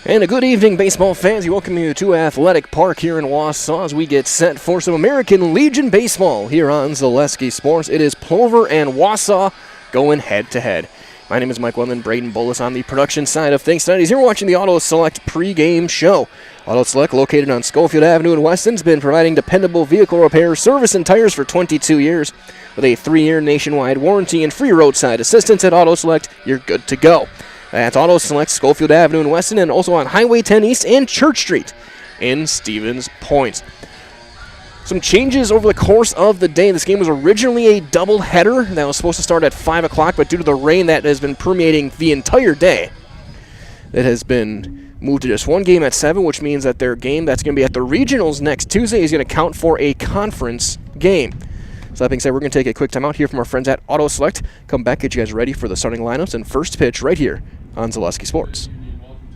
And a good evening, baseball fans. We welcome you to Athletic Park here in Wausau as we get set for some American Legion baseball here on Zaleski Sports. It is Plover and Wausau going head-to-head. My name is Mike Wendland. Braden Bullis on the production side of things tonight. You're watching the Auto Select pregame show. Auto Select, located on Schofield Avenue in Weston, has been providing dependable vehicle repair, service, and tires for 22 years. With a 3-year nationwide warranty and free roadside assistance at Auto Select, you're good to go. That's Auto Select, Schofield Avenue in Weston, and also on Highway 10 East and Church Street in Stevens Point. Some changes over the course of the day. This game was originally a doubleheader that was supposed to start at 5 o'clock, but due to the rain that has been permeating the entire day, it has been moved to just one game at 7, which means that their game that's going to be at the regionals next Tuesday is going to count for a conference game. So that being said, we're going to take a quick time out here from our friends at Auto Select. Come back, get you guys ready for the starting lineups and first pitch right here on Zaleski Sports.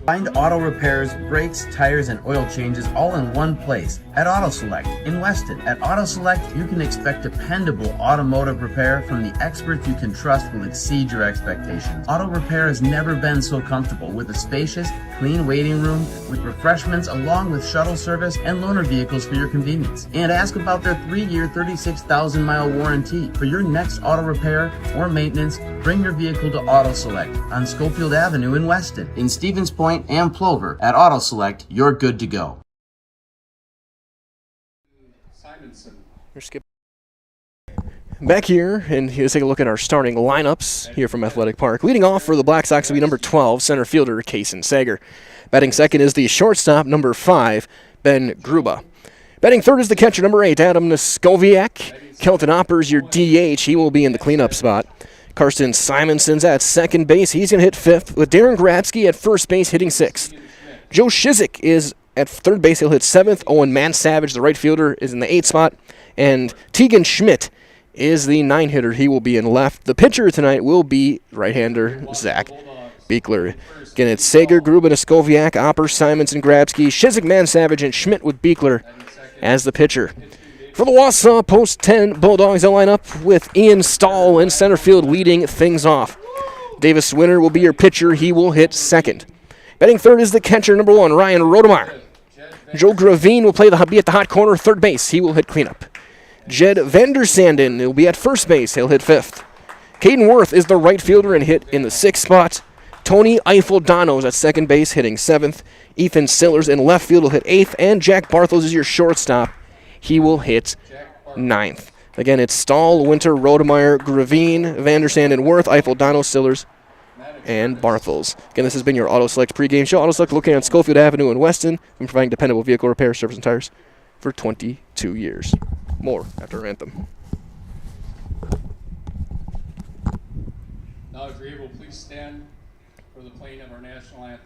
Find auto repairs, brakes, tires, and oil changes all in one place at Auto Select in Weston. At Auto Select, you can expect dependable automotive repair from the experts you can trust will exceed your expectations. Auto repair has never been so comfortable with a spacious, clean waiting room with refreshments along with shuttle service and loaner vehicles for your convenience. And ask about their 3-year, 36,000-mile warranty. For your next auto repair or maintenance, bring your vehicle to Auto Select on Schofield Avenue in Weston. In Stevens Point and Plover, at Auto Select, you're good to go. Back here, and here's take a look at our starting lineups here from Athletic Park. Leading off for the Black Sox will be number 12, center fielder Kaysen Sager. Batting second is the shortstop, number 5, Ben Gruba. Batting third is the catcher, number 8, Adam Noskoviak. Kelton Oppers, your DH. He will be in the cleanup spot. Karsten Simonson's at second base. He's going to hit 5th, with Darren Grabsky at first base hitting 6th. Joe Shizik is at third base. He'll hit 7th. Owen Mansavage, the right fielder, is in the 8th spot. And Tegan Schmidt is the 9-hitter. He will be in left. The pitcher tonight will be right-hander Zach Beekler. Again, it's Sager, Gruba, Noskoviak, Oppers, Simonson, Grabsky, Shizik, Mansavage, and Schmidt with Beekler as the pitcher. For the Wausau Post 10 Bulldogs, they'll line up with Ian Stahl in center field leading things off. Davis Winter will be your pitcher. He will hit second. Batting third is the catcher, number 1, Ryan Rodemeyer. Joe Gravine will be at the hot corner, third base. He will hit cleanup. Jed Vandersanden will be at first base. He'll hit 5th. Caden Worth is the right fielder and hit in the 6th spot. Tony Eifeldanos at second base, hitting 7th. Ethan Sillers in left field will hit 8th. And Jack Barthels is your shortstop. He will hit 9th. Again, it's Stahl, Winter, Rodemeyer, Gravine, Vandersanden, Worth, Eifeldanos, Sillers, and Barthels. Again, this has been your Auto Select pregame show. Auto Select located on Schofield Avenue in Weston and providing dependable vehicle repair, service, and tires for 22 years. More after our anthem. Now, if you're able, please stand for the playing of our national anthem.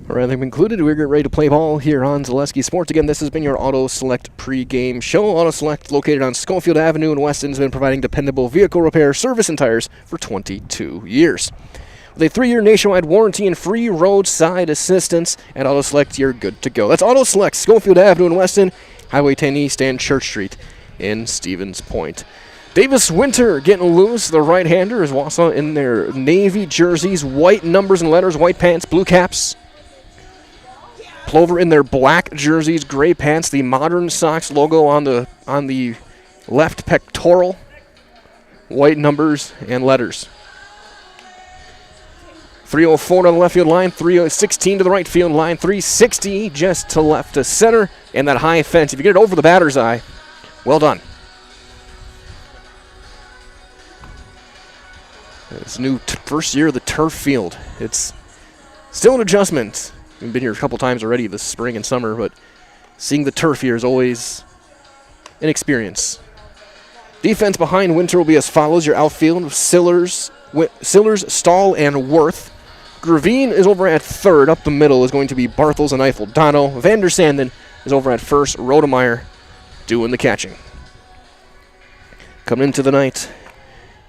All right, they've concluded. We're getting ready to play ball here on Zaleski Sports. Again, this has been your Auto Select pregame show. Auto Select, located on Schofield Avenue in Weston, has been providing dependable vehicle repair, service, and tires for 22 years. With a 3-year nationwide warranty and free roadside assistance at Auto Select, you're good to go. That's Auto Select, Schofield Avenue in Weston, Highway 10 East, and Church Street in Stevens Point. Davis Winter getting loose. The right-hander is Wausau in their navy jerseys, white numbers and letters, white pants, blue caps. Plover in their black jerseys, gray pants, the Modern Sox logo on the left pectoral, white numbers and letters. 304 to the left field line, 316 to the right field line, 360 just to left to center, and that high fence. If you get it over the batter's eye, well done. It's new first year of the turf field. It's still an adjustment. We've been here a couple times already this spring and summer, but seeing the turf here is always an experience. Defense behind Winter will be as follows. Your outfield, Sillers, Stahl, and Worth. Gravine is over at third. Up the middle is going to be Barthels and Eifeldano. Vander Sanden is over at first. Rodemeyer doing the catching. Coming into the night,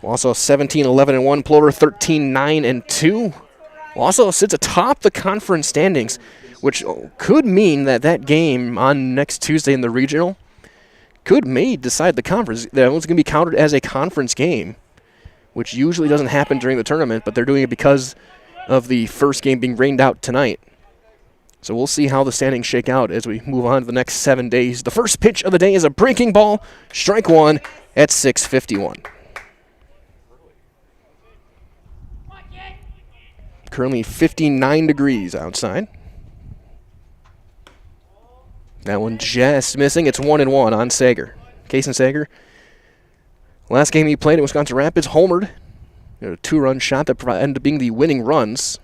Wausau 17-11-1, Plover 13-9-2. Wausau sits atop the conference standings, which could mean that game on next Tuesday in the regional may decide the conference. That one's going to be counted as a conference game, which usually doesn't happen during the tournament, but they're doing it because of the first game being rained out tonight. So we'll see how the standings shake out as we move on to the next 7 days. The first pitch of the day is a breaking ball, strike one at 6:51. Currently 59 degrees outside. That one just missing. It's 1-1 on Sager. Kaysen Sager, last game he played at Wisconsin Rapids, homered. A 2-run shot that ended up being the winning runs.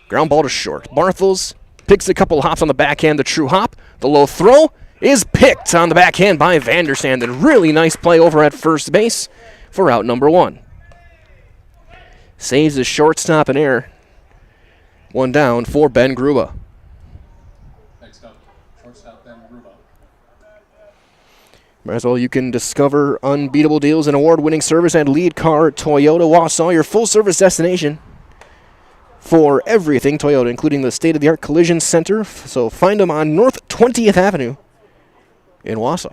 Ground ball to short. Barthels picks a couple hops on the backhand, the true hop. The low throw is picked on the backhand by Vander Sanden. Really nice play over at first base for out number one. Saves his shortstop in air. One down for Ben Gruba. Next up, shortstop Ben Gruba. Might as well, you can discover unbeatable deals and award-winning service at Lead Car Toyota Wausau, your full-service destination for everything Toyota, including the state-of-the-art collision center. So find them on North 20th Avenue in Wausau.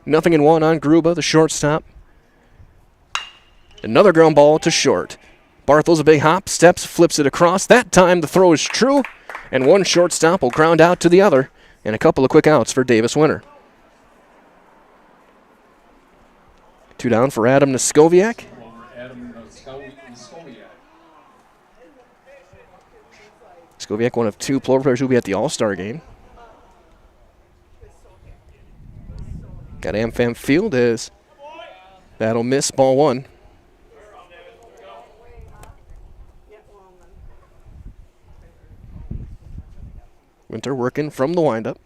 0-1 on Gruba, the shortstop. Another ground ball to short. Barthels a big hop, steps, flips it across. That time the throw is true, and one shortstop will ground out to the other, and a couple of quick outs for Davis Winter. 2 down for Adam Neskowiak. Neskowiak, one of 2 Plover players who will be at the All-Star game. Got Amfam Field as that'll miss, ball one. Winter working from the windup.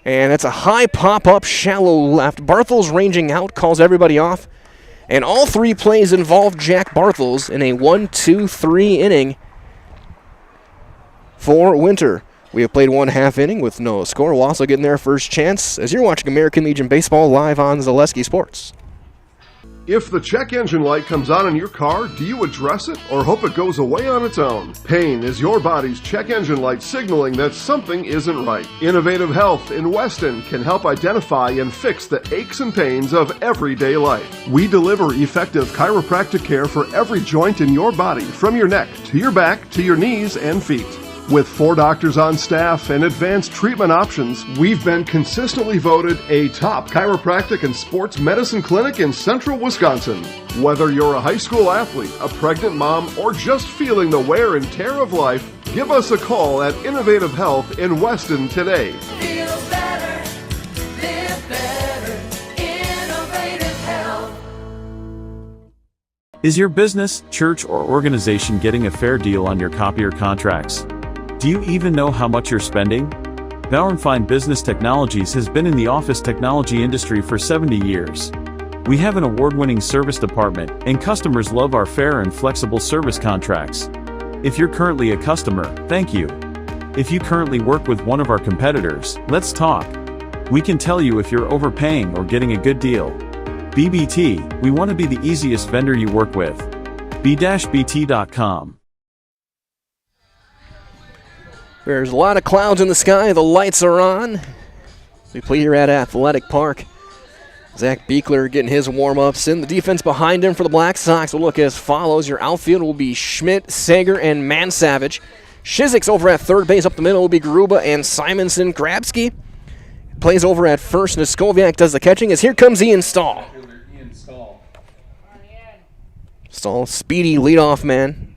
And that's a high pop-up, shallow left. Barthels ranging out, calls everybody off. And all 3 plays involve Jack Barthels in a 1-2-3 inning for Winter. We have played 1/2 inning with no score. Wausau getting their first chance as you're watching American Legion Baseball live on Zaleski Sports. If the check engine light comes on in your car, do you address it or hope it goes away on its own? Pain is your body's check engine light signaling that something isn't right. Innovative Health in Weston can help identify and fix the aches and pains of everyday life. We deliver effective chiropractic care for every joint in your body, from your neck to your back to your knees and feet. With 4 doctors on staff and advanced treatment options, we've been consistently voted a top chiropractic and sports medicine clinic in central Wisconsin. Whether you're a high school athlete, a pregnant mom, or just feeling the wear and tear of life, give us a call at Innovative Health in Weston today. Feel better, live better, Innovative Health. Is your business, church, or organization getting a fair deal on your copier contracts? Do you even know how much you're spending? Bauernfein Business Technologies has been in the office technology industry for 70 years. We have an award-winning service department, and customers love our fair and flexible service contracts. If you're currently a customer, thank you. If you currently work with one of our competitors, let's talk. We can tell you if you're overpaying or getting a good deal. BBT, we want to be the easiest vendor you work with. b-bt.com. There's a lot of clouds in the sky. The lights are on. We play here at Athletic Park. Zach Beekler getting his warm-ups in. The defense behind him for the Black Sox will look as follows. Your outfield will be Schmidt, Sager, and Mansavage. Shizik's over at third base. Up the middle will be Garuba and Simonson. Grabsky plays over at first. Niskoviak does the catching as here comes Ian Stahl. Fielder Ian Stahl. Stahl, speedy leadoff man.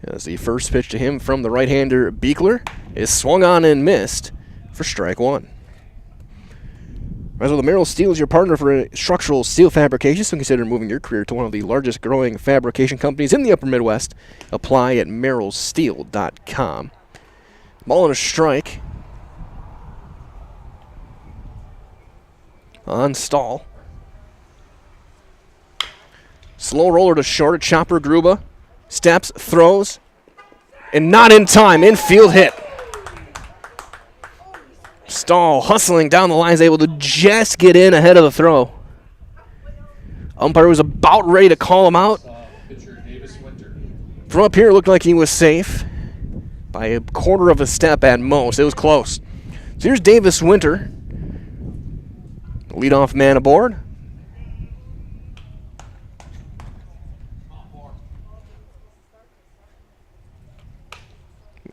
As the first pitch to him from the right-hander Beekler is swung on and missed for strike one. As well, the Merrill Steel is your partner for structural steel fabrication, so consider moving your career to one of the largest growing fabrication companies in the upper Midwest. Apply at merrillsteel.com. Ball and a strike on Stahl. Slow roller to short, a chopper Gruba. Steps, throws, and not in time. Infield hit. Stahl hustling down the line is able to just get in ahead of the throw. Umpire was about ready to call him out. Pitcher Davis Winter. From up here, it looked like he was safe by a quarter of a step at most. It was close. So here's Davis Winter, leadoff man aboard.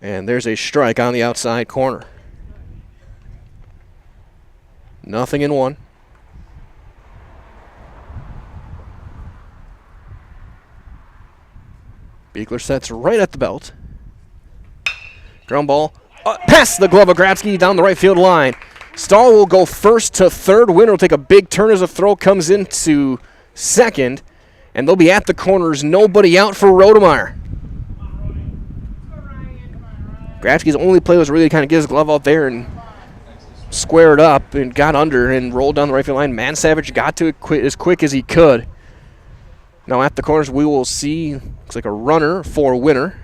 And there's a strike on the outside corner. 0-1. Beekler sets right at the belt. Ground ball past the glove of Grabsky down the right field line. Stahl will go first to third. Winter will take a big turn as a throw comes into second. And they'll be at the corners. Nobody out for Rodemeyer. Grabsky's only play was really kind of get his glove out there and squared up and got under and rolled down the right field line. Mansavage got to it as quick as he could. Now at the corners we will see, looks like a runner for Winter.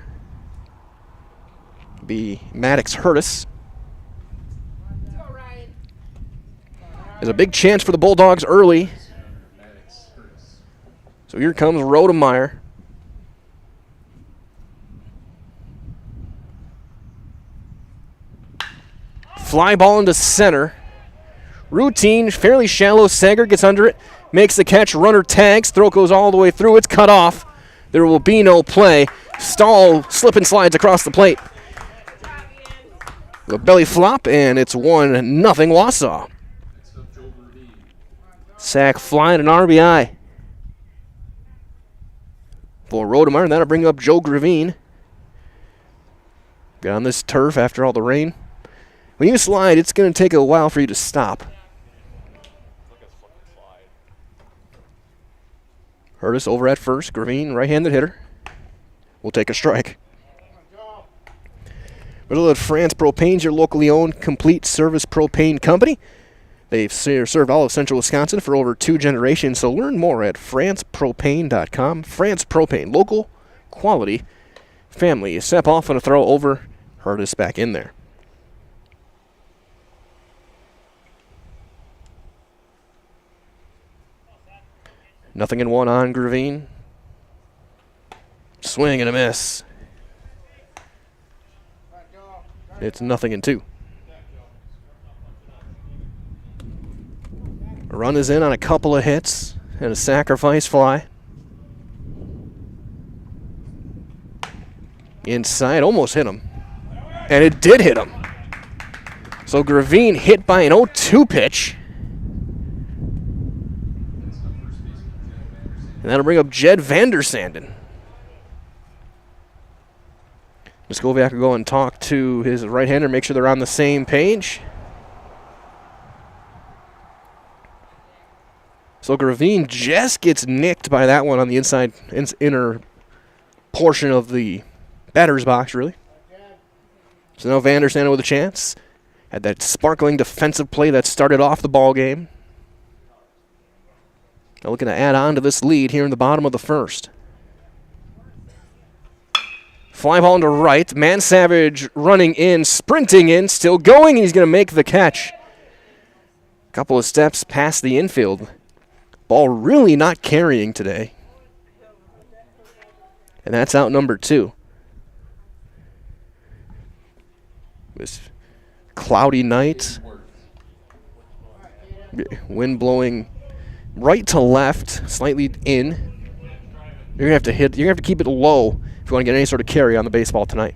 Be Maddox Hurtis. There's a big chance for the Bulldogs early. So here comes Rodemeyer. Fly ball into center. Routine, fairly shallow. Sager gets under it, makes the catch. Runner tags. Throw goes all the way through. It's cut off. There will be no play. Stahl slip and slides across the plate. The belly flop, and it's 1-0 Wausau. Sack flying an RBI for Rodemeyer, and that'll bring up Joe Gravine. Get on this turf after all the rain. When you slide, it's going to take a while for you to stop. Hurtis over at first. Gravine, right-handed hitter, will take a strike. But France Propane's your locally owned complete service propane company. They've served all of central Wisconsin for over 2 generations, so learn more at francepropane.com. France Propane, local, quality, family. You step off on a throw over, Hurtis back in there. 0-1 on Gravine. Swing and a miss. It's 0-2. A run is in on a couple of hits and a sacrifice fly. Inside, almost hit him. And it did hit him. So Gravine hit by an 0-2 pitch. And that'll bring up Jed Vandersanden. Muskoviak will go and talk to his right-hander, make sure they're on the same page. So Gravine just gets nicked by that one on the inside, inner portion of the batter's box, really. So now Vandersanden with a chance. Had that sparkling defensive play that started off the ball game. Now looking to add on to this lead here in the bottom of the first. Fly ball into right. Mansavage running in, sprinting in, still going. He's going to make the catch. Couple of steps past the infield. Ball really not carrying today. And that's out number 2. This cloudy night. Wind blowing right to left, slightly in. You're gonna have to keep it low if you want to get any sort of carry on the baseball tonight.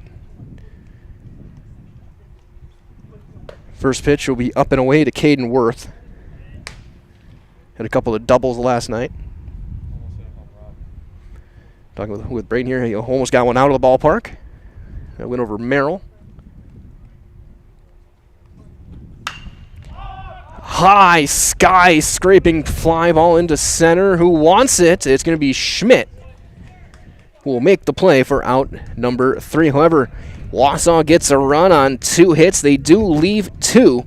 First pitch will be up and away to Caden Worth. Had a couple of doubles last night. Talking with Braden here, he almost got one out of the ballpark. That went over Merrill. High sky scraping fly ball into center. Who wants it? It's going to be Schmidt, who will make the play for out number 3. However, Wausau gets a run on 2 hits. They do leave 2.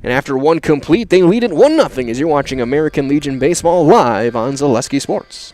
And after 1 complete, they lead it 1-0 as you're watching American Legion Baseball live on Zaleski Sports.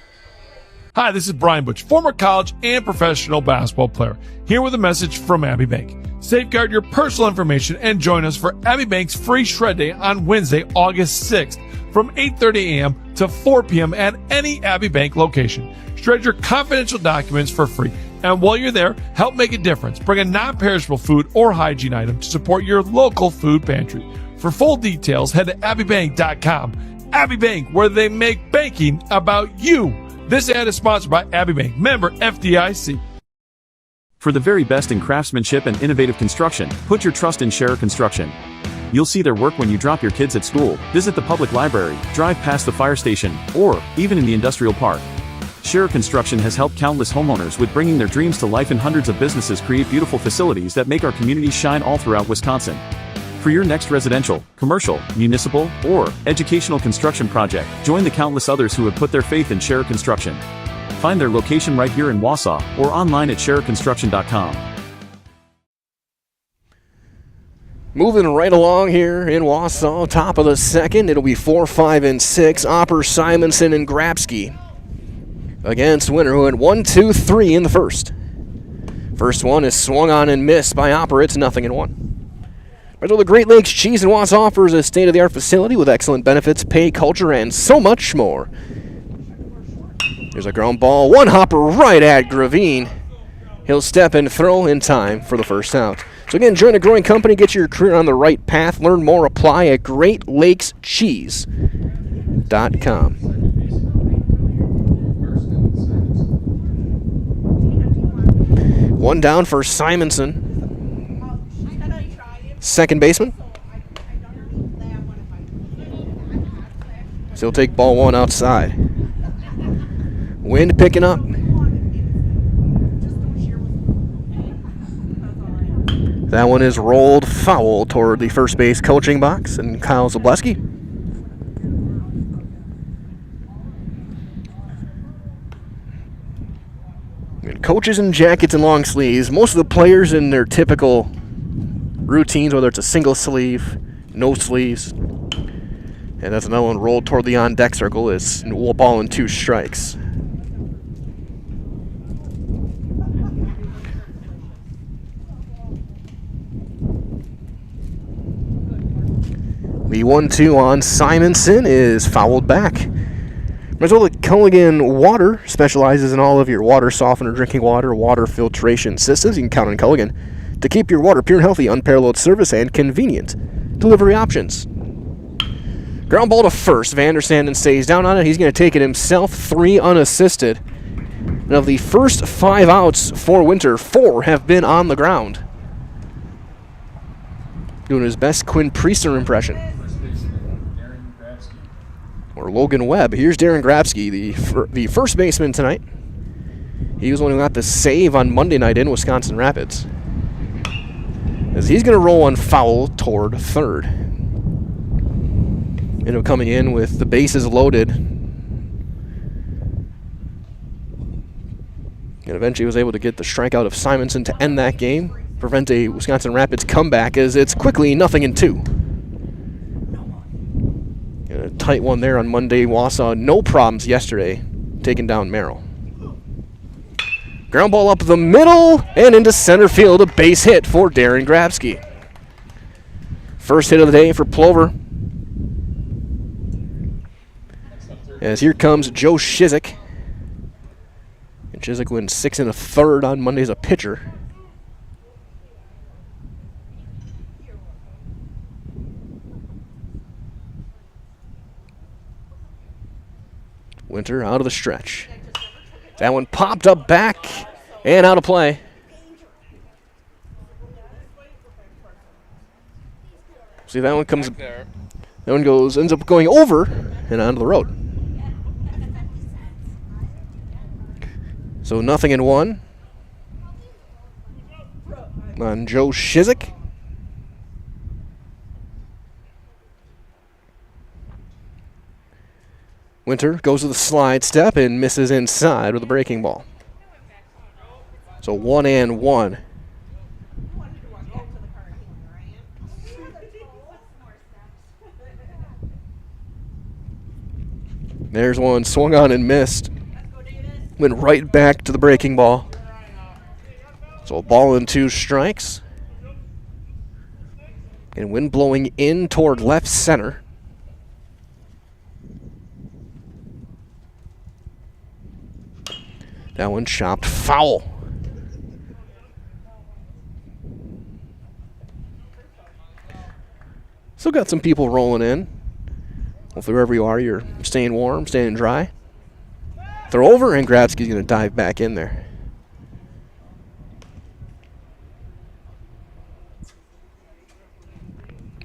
Hi, this is Brian Butch, former college and professional basketball player, here with a message from Abbey Bank. Safeguard your personal information and join us for Abbey Bank's free shred day on Wednesday, August 6th from 8:30 a.m. to 4 p.m. at any Abbey Bank location. Shred your confidential documents for free. And while you're there, help make a difference. Bring a non-perishable food or hygiene item to support your local food pantry. For full details, head to abbeybank.com. Abbey Bank, where they make banking about you. This ad is sponsored by Abbey Bank, member FDIC. For the very best in craftsmanship and innovative construction, put your trust in Scherer Construction. You'll see their work when you drop your kids at school, visit the public library, drive past the fire station, or even in the industrial park. Scherer Construction has helped countless homeowners with bringing their dreams to life, and hundreds of businesses create beautiful facilities that make our communities shine all throughout Wisconsin. For your next residential, commercial, municipal, or educational construction project, join the countless others who have put their faith in Scherer Construction. Find their location right here in Wausau or online at schererconstruction.com. Moving right along here in Wausau, top of the second. It'll be 4, 5, and 6. Opper, Simonson, and Grabsky against Winter, who had 1, 2, 3 in the first. First one is swung on and missed by Opper. It's 0-1. But the Great Lakes Cheese and Wausau offers a state-of-the-art facility with excellent benefits, pay, culture, and so much more. There's a ground ball, one hopper right at Gravine. He'll step and throw in time for the first out. So again, join a growing company, get your career on the right path. Learn more, apply at GreatLakesCheese.com. One down for Simonson. Second baseman. So he'll take ball 1 outside. Wind picking up. That one is rolled foul toward the first base coaching box, and Kyle Zableski. And coaches in jackets and long sleeves. Most of the players in their typical routines, whether it's a single sleeve, no sleeves. And that's another one rolled toward the on-deck circle. It's ball and 2 strikes. The 1-2 on Simonson is fouled back. Missoula Culligan Water specializes in all of your water softener, drinking water, water filtration systems. You can count on Culligan to keep your water pure and healthy, unparalleled service, and convenient delivery options. Ground ball to first. Vanderstanden stays down on it. He's going to take it himself. 3 unassisted. And of the first 5 outs for Winter, 4 have been on the ground. Doing his best Quinn Priester impression. Or Logan Webb. Here's Darren Grabsky, the first baseman tonight. He was the one who got the save on Monday night in Wisconsin Rapids. As he's going to roll one foul toward third. Ended up coming in with the bases loaded. And eventually was able to get the strikeout of Simonson to end that game. Prevent a Wisconsin Rapids comeback as it's quickly 0-2. A tight one there on Monday. Wausau, no problems yesterday, taking down Merrill. Ground ball up the middle and into center field. A base hit for Darren Grabsky. First hit of the day for Plover. As here comes Joe Shizik. And Shizik wins 6 1/3 on Monday as a pitcher. Winter out of the stretch. That one popped up back and out of play. See, that one comes. That one ends up going over and onto the road. So 0-1 on Joe Shizik. Winter goes to the slide step and misses inside with a breaking ball. So 1-1. There's one swung on and missed. Went right back to the breaking ball. So a ball and 2 strikes. And wind blowing in toward left center. That one chopped foul. Still got some people rolling in. Hopefully wherever you are, you're staying warm, staying dry. Throw over, and Grabsky's going to dive back in there.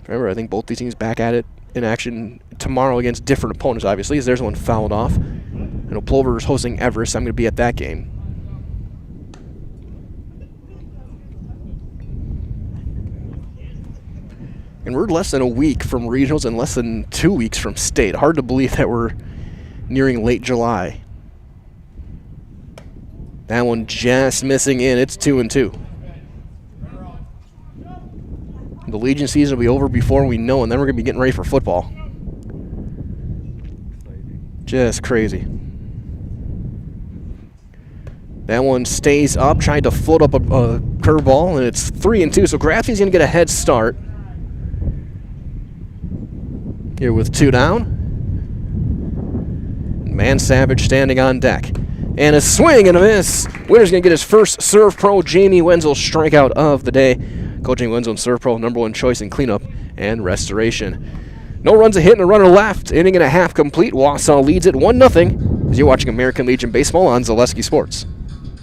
Remember, I think both these teams back at it in action tomorrow against different opponents, obviously, as there's one fouled off. I know Plover is hosting Everest. I'm going to be at that game. And we're less than a week from regionals and less than 2 weeks from state. Hard to believe that we're nearing late July. That one just missing in. It's 2-2. The Legion season will be over before we know, and then we're going to be getting ready for football. Just crazy. That one stays up, trying to float up a curveball, and it's 3-2. So Grafty's going to get a head start here with 2 down. Man Savage standing on deck. And a swing and a miss. Winner's going to get his first Serve Pro Jamie Wenzel strikeout of the day. Coaching Wenzel and Serve Pro, #1 choice in cleanup and restoration. No runs, a hit, and a runner left. Inning and a half complete. Wausau leads it 1-0 as you're watching American Legion Baseball on Zaleski Sports.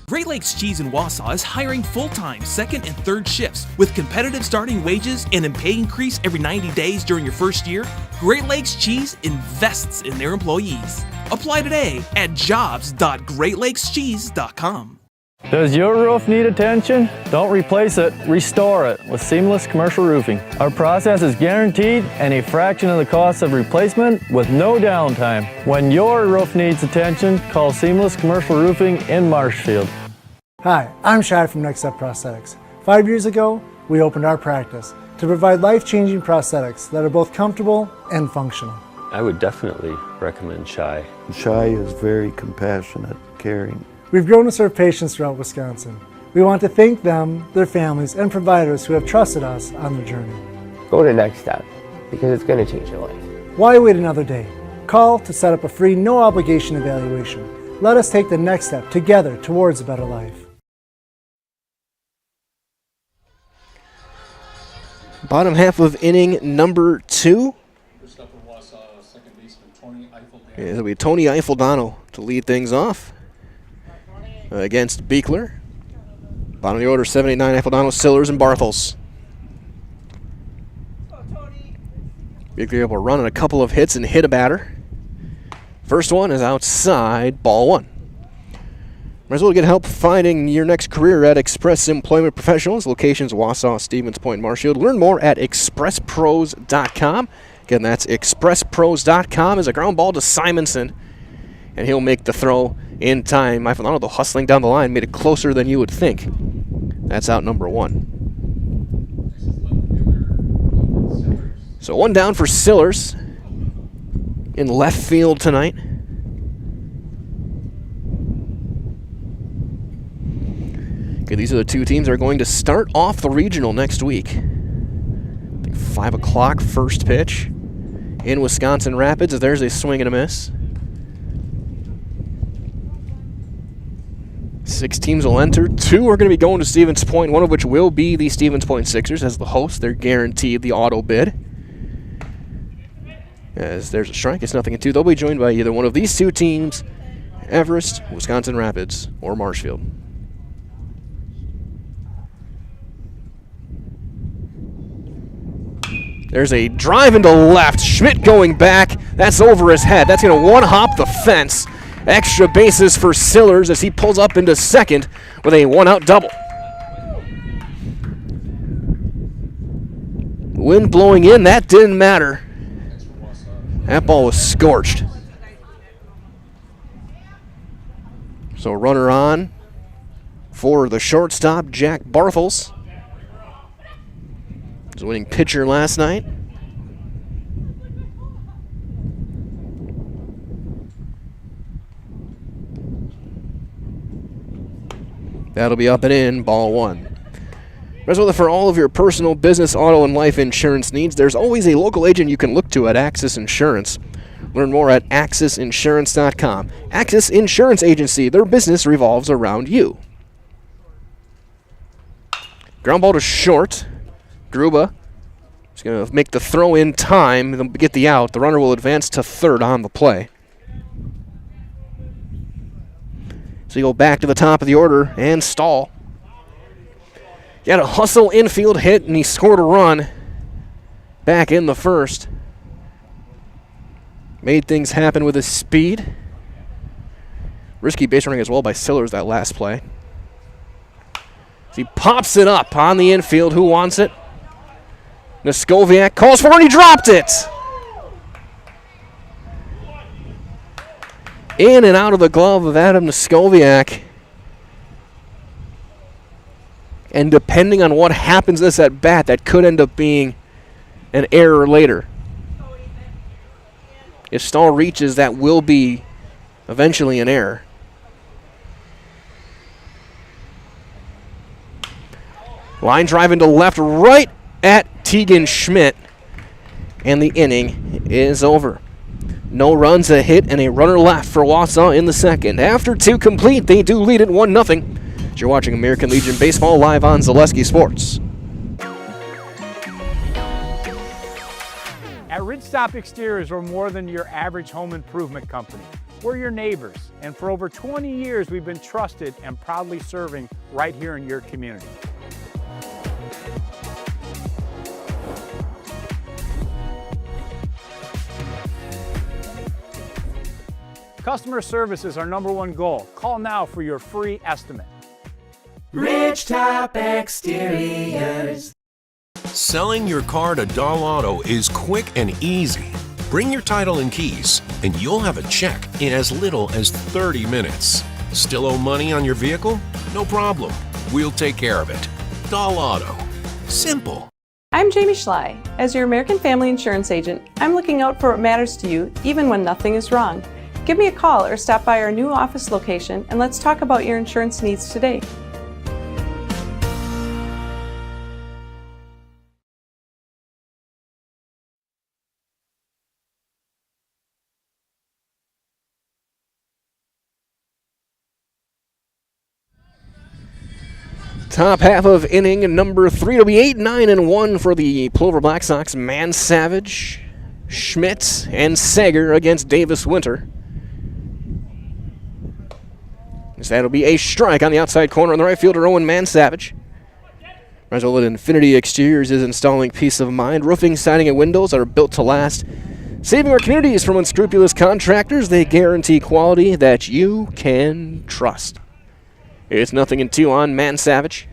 Great Lakes Cheese in Wausau is hiring full-time second and third shifts with competitive starting wages and a pay increase every 90 days during your first year. Great Lakes Cheese invests in their employees. Apply today at jobs.greatlakescheese.com. Does your roof need attention? Don't replace it, restore it with Seamless Commercial Roofing. Our process is guaranteed and a fraction of the cost of replacement with no downtime. When your roof needs attention, call Seamless Commercial Roofing in Marshfield. Hi, I'm Shad from Next Step Prosthetics. 5 years ago, we opened our practice to provide life-changing prosthetics that are both comfortable and functional. I would definitely recommend Shai. Shai is very compassionate, caring. We've grown to serve patients throughout Wisconsin. We want to thank them, their families, and providers who have trusted us on their journey. Go to Next Step because it's going to change your life. Why wait another day? Call to set up a free, no-obligation evaluation. Let us take the next step together towards a better life. Bottom half of inning number 2. First up for Wausau, second baseman Tony Eiffeldano. It'll be Tony Eiffeldano to lead things off against Beekler. Bottom of the order, 7, 8, 9, Eiffeldano, Sillers, and Barthels. Beekler able to run on a couple of hits and hit a batter. First one is outside, ball 1. Might as well get help finding your next career at Express Employment Professionals. Locations Wausau, Stevens Point, Marshfield. Learn more at expresspros.com. Again, that's expresspros.com. Is a ground ball to Simonson, and he'll make the throw in time. Eiffeldano, though, hustling down the line, made it closer than you would think. That's out number 1. So 1 down for Sillers in left field tonight. Okay, these are the 2 teams that are going to start off the regional next week. I think 5 o'clock first pitch in Wisconsin Rapids. There's a swing and a miss. 6 teams will enter. 2 are going to be going to Stevens Point, one of which will be the Stevens Point Sixers as the host. They're guaranteed the auto bid. As there's a strike, it's 0-2. They'll be joined by either one of these two teams, Everest, Wisconsin Rapids, or Marshfield. There's a drive into left. Schmidt going back. That's over his head. That's going to one-hop the fence. Extra bases for Sillers as he pulls up into second with a one-out double. Wind blowing in. That didn't matter. That ball was scorched. So runner on for the shortstop, Jack Barthels. He's winning pitcher last night. That'll be up and in, ball one. For all of your personal, business, auto, and life insurance needs, there's always a local agent you can look to at Axis Insurance. Learn more at AxisInsurance.com. Axis Insurance Agency, their business revolves around you. Ground ball to short. Gruba is going to make the throw in time and get the out. The runner will advance to third on the play. So you go back to the top of the order and Stahl. He had a hustle infield hit and he scored a run back in the first. Made things happen with his speed. Risky base running as well by Sillers that last play. He pops it up on the infield. Who wants it? Noskoviak calls for it and he dropped it. In and out of the glove of Adam Noskoviak. And depending on what happens this at bat, that could end up being an error later. If Stahl reaches, that will be eventually an error. Line drive into left, right at Tegan Schmidt. And the inning is over. No runs, a hit, and a runner left for Wausau in the second. After two complete, they do lead it 1-0. You're watching American Legion Baseball live on Zaleski Sports. At Ridgestop Exteriors, we're more than your average home improvement company. We're your neighbors, and for over 20 years, we've been trusted and proudly serving right here in your community. Customer service is our #1 goal. Call now for your free estimate. Ridgetop Exteriors. Selling your car to Dahl Auto is quick and easy. Bring your title and keys, and you'll have a check in as little as 30 minutes. Still owe money on your vehicle? No problem. We'll take care of it. Dahl Auto. Simple. I'm Jamie Schley. As your American Family Insurance agent, I'm looking out for what matters to you, even when nothing is wrong. Give me a call or stop by our new office location, and let's talk about your insurance needs today. Top half of inning number 3. It'll be 8-9-1 for the Plover Black Sox. Man Savage, Schmidt, and Sager against Davis Winter. So that'll be a strike on the outside corner on the right fielder, Owen Mansavage. Result Infinity Exteriors is installing peace of mind. Roofing, siding, and windows are built to last. Saving our communities from unscrupulous contractors, they guarantee quality that you can trust. It's 0-2 on Mansavage.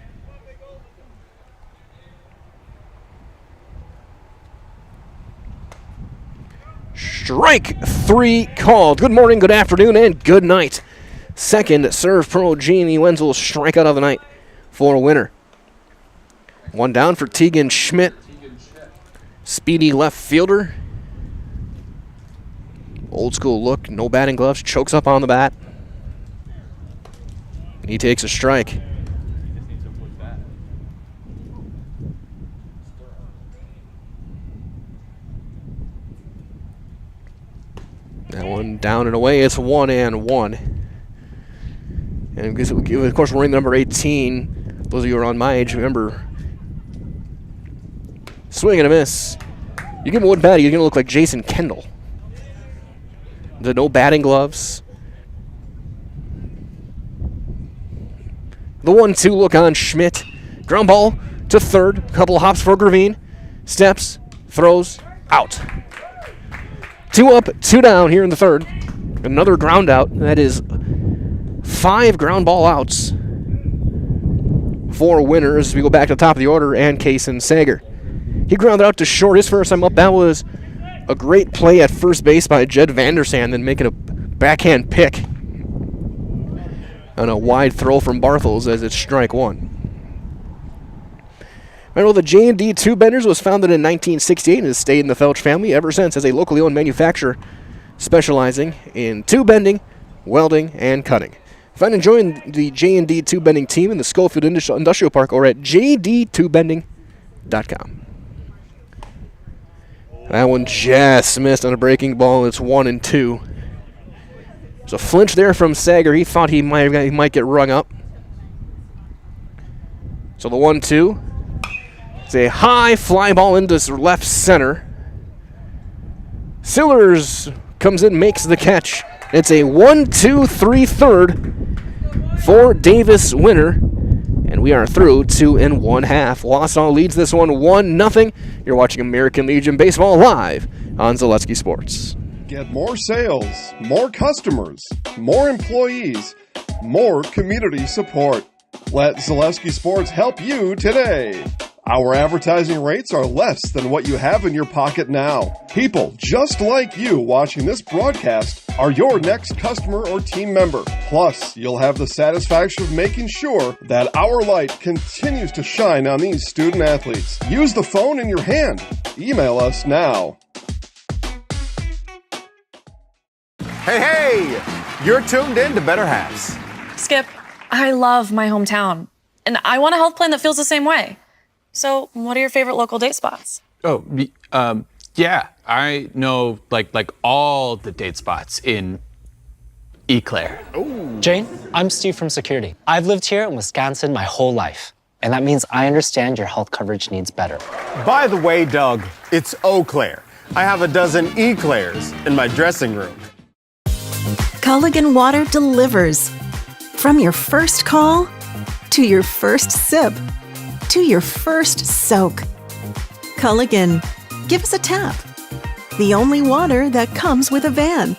Strike 3 called. Good morning, good afternoon, and good night. Second serve pro Jamie Wenzel strikeout of the night for a winner. One down for Tegan Schmidt. Speedy left fielder. Old school look, no batting gloves, chokes up on the bat. And he takes a strike. That one down and away, it's 1-1. And of course, we're in number 18. Those of you who are on my age, remember, swing and a miss. You give him a wood bat, you're going to look like Jason Kendall The no batting gloves. The 1-2 look on Schmidt. Ground ball to third. A couple of hops for Gravine. Steps, throws, out. 2 up, 2 down here in the third. Another ground out. That is 5 ground ball outs for winners. We go back to the top of the order, and Kaysen Sager. He grounded out to short his first time up. That was a great play at first base by Jed Vandersand, then making a backhand pick on a wide throw from Barthels as it's strike 1. Well, the J&D Tube Benders was founded in 1968 and has stayed in the Felch family ever since as a locally owned manufacturer specializing in tube bending, welding, and cutting. Find and join the J&D Tube Bending team in the Schofield Industrial Park or at jdtubebending.com. That one just missed on a breaking ball. It's 1-2. There's a flinch there from Sager. He thought he might get rung up. So the 1-2. It's a high fly ball into left center. Sillers comes in, makes the catch. It's a 1-2-3 third for Davis winner. And we are through 2 1/2. Wausau leads this one 1-0. You're watching American Legion Baseball live on Zaleski Sports. Get more sales, more customers, more employees, more community support. Let Zaleski Sports help you today. Our advertising rates are less than what you have in your pocket now. People just like you watching this broadcast are your next customer or team member. Plus, you'll have the satisfaction of making sure that our light continues to shine on these student athletes. Use the phone in your hand. Email us now. Hey, you're tuned in to Better Halves. Skip, I love my hometown, and I want a health plan that feels the same way. So, what are your favorite local date spots? Oh, yeah, I know like all the date spots in Eau Claire. Jane, I'm Steve from security. I've lived here in Wisconsin my whole life, and that means I understand your health coverage needs better. By the way, Doug, it's Eau Claire. I have a dozen Eclairs in my dressing room. Culligan Water delivers. From your first call, to your first sip, to your first soak. Culligan, give us a tap. The only water that comes with a van.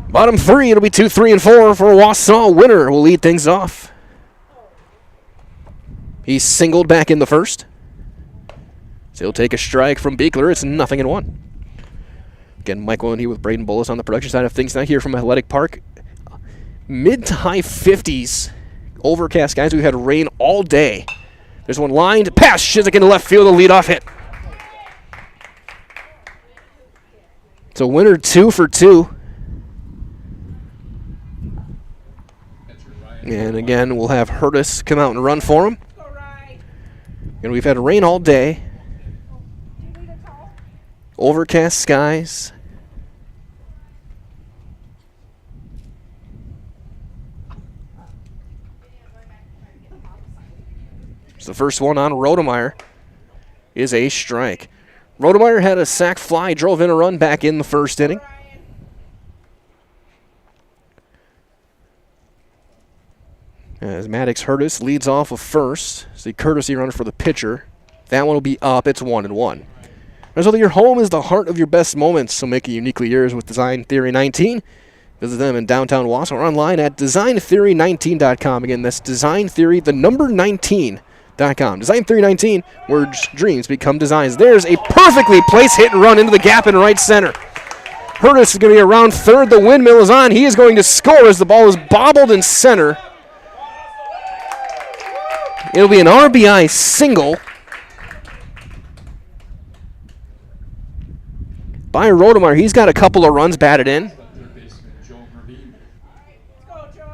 Bottom 3, it'll be 2, 3, and 4 for Wausau. Winner will lead things off. He's singled back in the first. So he'll take a strike from Beekler. It's 0-1. Again, Michael and he with Braden Bullis on the production side of things now here from Athletic Park. Mid to high 50s. Overcast, guys. We've had rain all day. There's one lined pass. Shizik into left field. A leadoff hit. So winner 2 for 2. And again, we'll have Hurtis come out and run for him. And we've had rain all day. Overcast skies. So the first one on Rodemeyer is a strike. Rodemeyer had a sac fly, drove in a run back in the first inning. As Maddox Hurtis leads off of first. It's the courtesy runner for the pitcher. That one will be up. It's 1-1. As your home is the heart of your best moments, so make it uniquely yours with Design Theory 19. Visit them in downtown Wausau or online at designtheory19.com. Again, that's Design Theory, the number 19.com. Design Theory 19, where dreams become designs. There's a perfectly placed hit and run into the gap in right center. Hurtis is going to be around third. The windmill is on. He is going to score as the ball is bobbled in center. It'll be an RBI single by Rodemeyer. He's got a couple of runs batted in.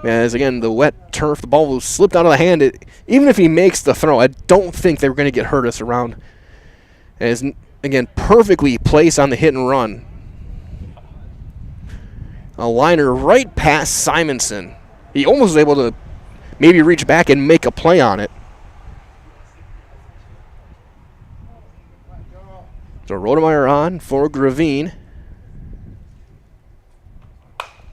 As again, the wet turf, the ball slipped out of the hand. Even if he makes the throw, I don't think they were going to get Hurtis around. As again, perfectly placed on the hit and run. A liner right past Simonson. He almost was able to maybe reach back and make a play on it. So Rodemeyer on for Gravine.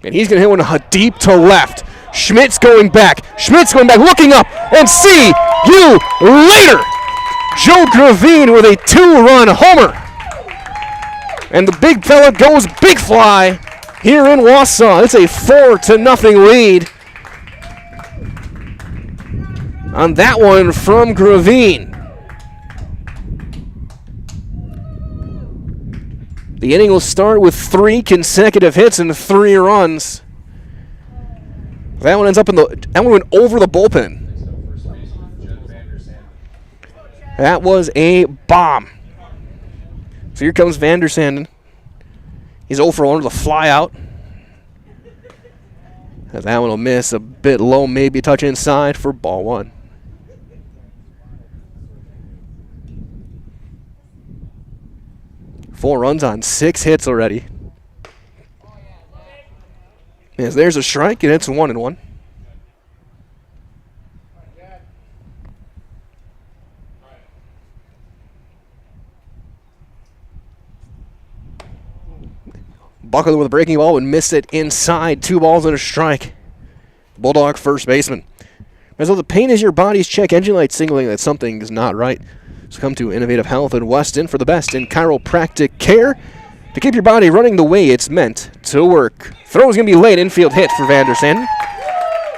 And he's going to hit one deep to left. Schmidt's going back. Looking up, and see you later. Joe Gravine with a 2-run homer. And the big fella goes big fly here in Wausau. It's a 4-0 lead on that one from Gravine. The inning will start with 3 consecutive hits and 3 runs. That one went over the bullpen. That was a bomb. So here comes Vander Sanden. He's 0 for 1 with a fly out. That one will miss a bit low, maybe a touch inside for ball 1. Four runs on 6 hits already. Yes, there's a strike, and it's 1-1. Buckler with a breaking ball would miss it inside. 2 balls and a strike. Bulldog first baseman. As though the pain is your body's check engine light signaling that something is not right. So come to Innovative Health in Weston for the best in chiropractic care to keep your body running the way it's meant to work. Throw is going to be late. Infield hit for Vander Sanden.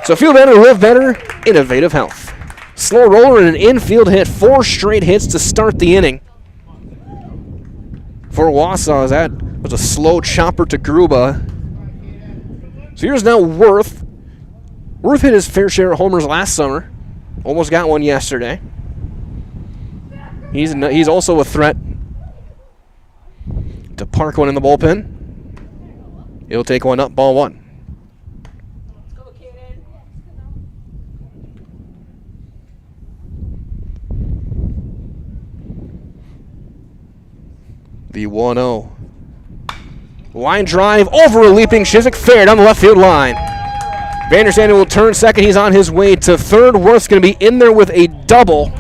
So feel better, live better, Innovative Health. Slow roller and an infield hit. 4 straight hits to start the inning. For Wausau, that was a slow chopper to Gruba. So here's now Worth. Worth hit his fair share of homers last summer. Almost got one yesterday. He's also a threat to park one in the bullpen. He'll take one up, ball 1. The 1-0. Line drive over a leaping Shizik, fair down the left field line. Vander Sanden will turn second. He's on his way to third. Worth's going to be in there with a double.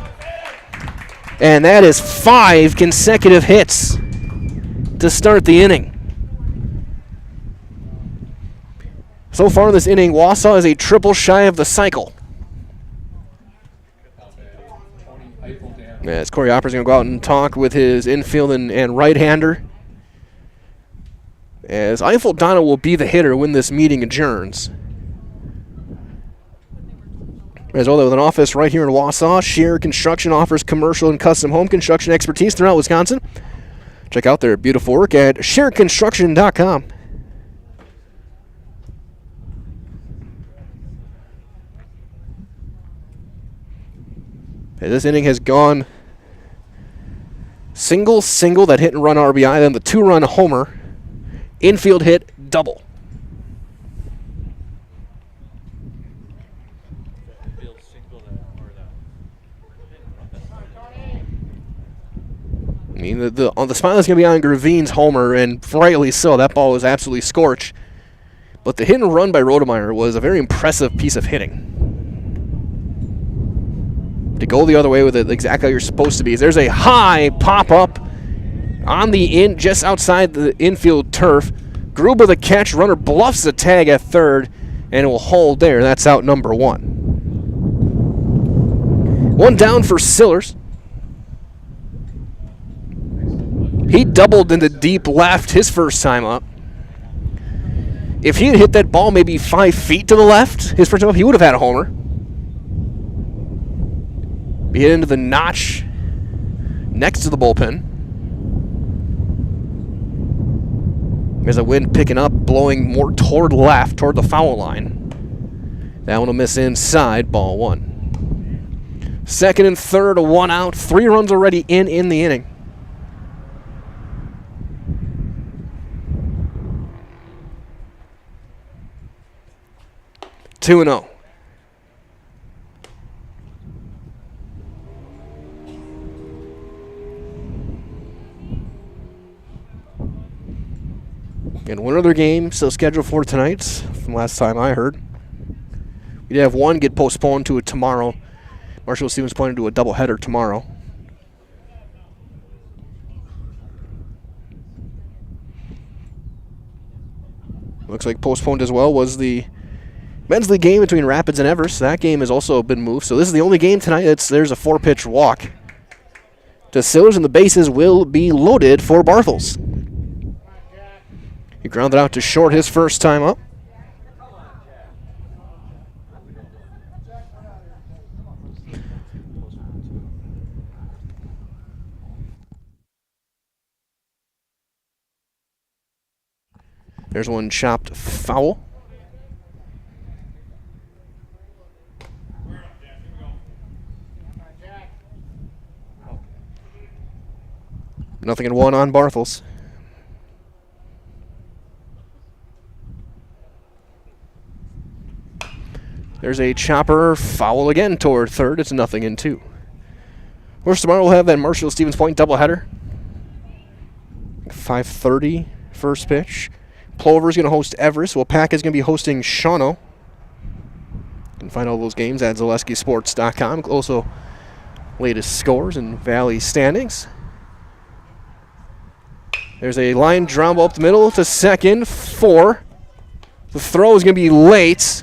And that is 5 consecutive hits to start the inning. So far in this inning, Wausau is a triple shy of the cycle. As Corey Opper's going to go out and talk with his infield and right-hander. As Eiffel Donna will be the hitter when this meeting adjourns. As well, with an office right here in Wausau, Scheer Construction offers commercial and custom home construction expertise throughout Wisconsin. Check out their beautiful work at scheerconstruction.com. This inning has gone single, that hit and run RBI, then the 2-run homer, infield hit, double. I mean, the spotlight's going to be on Gravine's homer, and rightly so. That ball was absolutely scorched. But the hit and run by Rodemeyer was a very impressive piece of hitting. To go the other way with it exactly how you're supposed to be. There's a high pop-up on the just outside the infield turf. Gruba the catch, runner bluffs the tag at third, and it will hold there. That's out number 1. One down for Sillers. He doubled into deep left his first time up. If he had hit that ball maybe 5 feet to the left his first time up, he would have had a homer. He hit into the notch next to the bullpen. There's a wind picking up, blowing more toward left, toward the foul line. That one will miss inside, ball 1. Second and third, 1 out, 3 runs already in the inning. Two and 0. And one other game still scheduled for tonight, from last time I heard. We'd have one get postponed to tomorrow. Marshall Stevens pointed to a doubleheader tomorrow. Looks like postponed as well was the men's league game between Rapids and Everest. That game has also been moved. So this is the only game tonight. There's a 4-pitch walk to Sillers, and the bases will be loaded for Bartels. He grounded out to short his first time up. There's one chopped foul. Nothing in 1 on Bartels. There's a chopper foul again toward third. It's 0-2. Of course, tomorrow we'll have that Marshall-Stevens Point doubleheader. 5:30 first pitch. Plover is going to host Everest. Wapaka is going to be hosting Shawano. You can find all those games at ZaleskiSports.com. Also, latest scores and Valley standings. There's a line drive up the middle to second, 4. The throw is going to be late,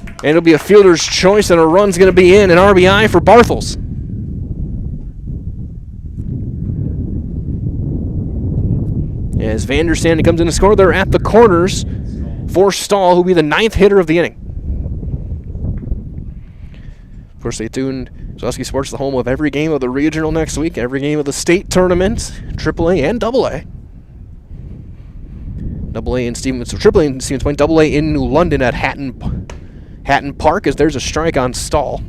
and it'll be a fielder's choice, and a run's going to be in, an RBI for Bartels. As Vanderstande comes in to score, they're at the corners for Stahl, who'll be the 9th hitter of the inning. Of course, stay tuned. Zaleski Sports, the home of every game of the regional next week, every game of the state tournament, AAA and AA. AA in Stevens, so AAA in Stevens Point, AA in New London at Hatton Park, as there's a strike on Stahl.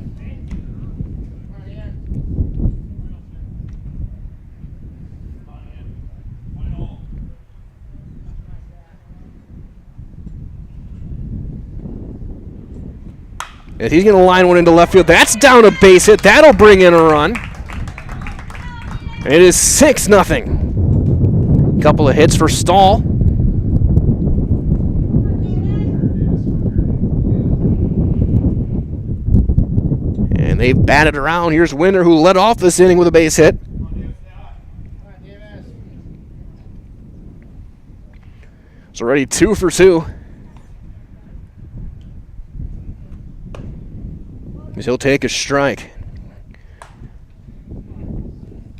And he's going to line one into left field. That's down a base hit. That'll bring in a run. It is 6-0. Couple of hits for Stahl. And they batted around. Here's Winter, who led off this inning with a base hit. It's already 2 for 2. He'll take a strike.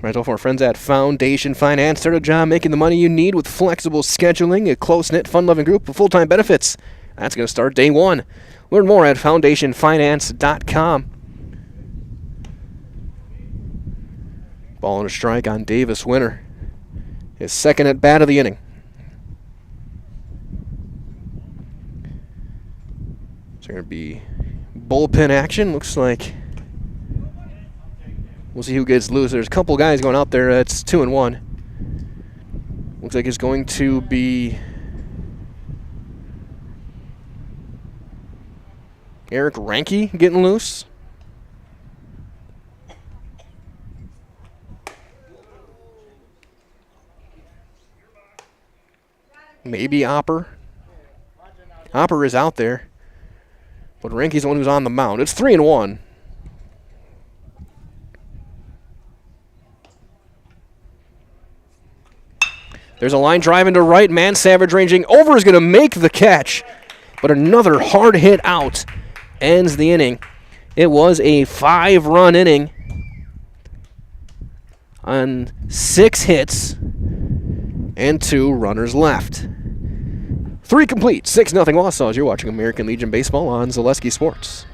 Rental for our friends at Foundation Finance. Start a job making the money you need with flexible scheduling, a close-knit, fun-loving group with full-time benefits. That's going to start day 1. Learn more at foundationfinance.com. Ball and a strike on Davis Winter. His second at bat of the inning. So going to be bullpen action. Looks like we'll see who gets loose. There's a couple guys going out there. It's 2-1. Looks like it's going to be Eric Ranke getting loose. Maybe Opper. Opper is out there. But Ranke's the one who's on the mound. It's 3-1. There's a line drive into right. Man Savage ranging over is going to make the catch. But another hard hit out ends the inning. It was a 5-run inning on 6 hits and 2 runners left. 3 complete, 6-0 Wausau. You're watching American Legion Baseball on Zaleski Sports.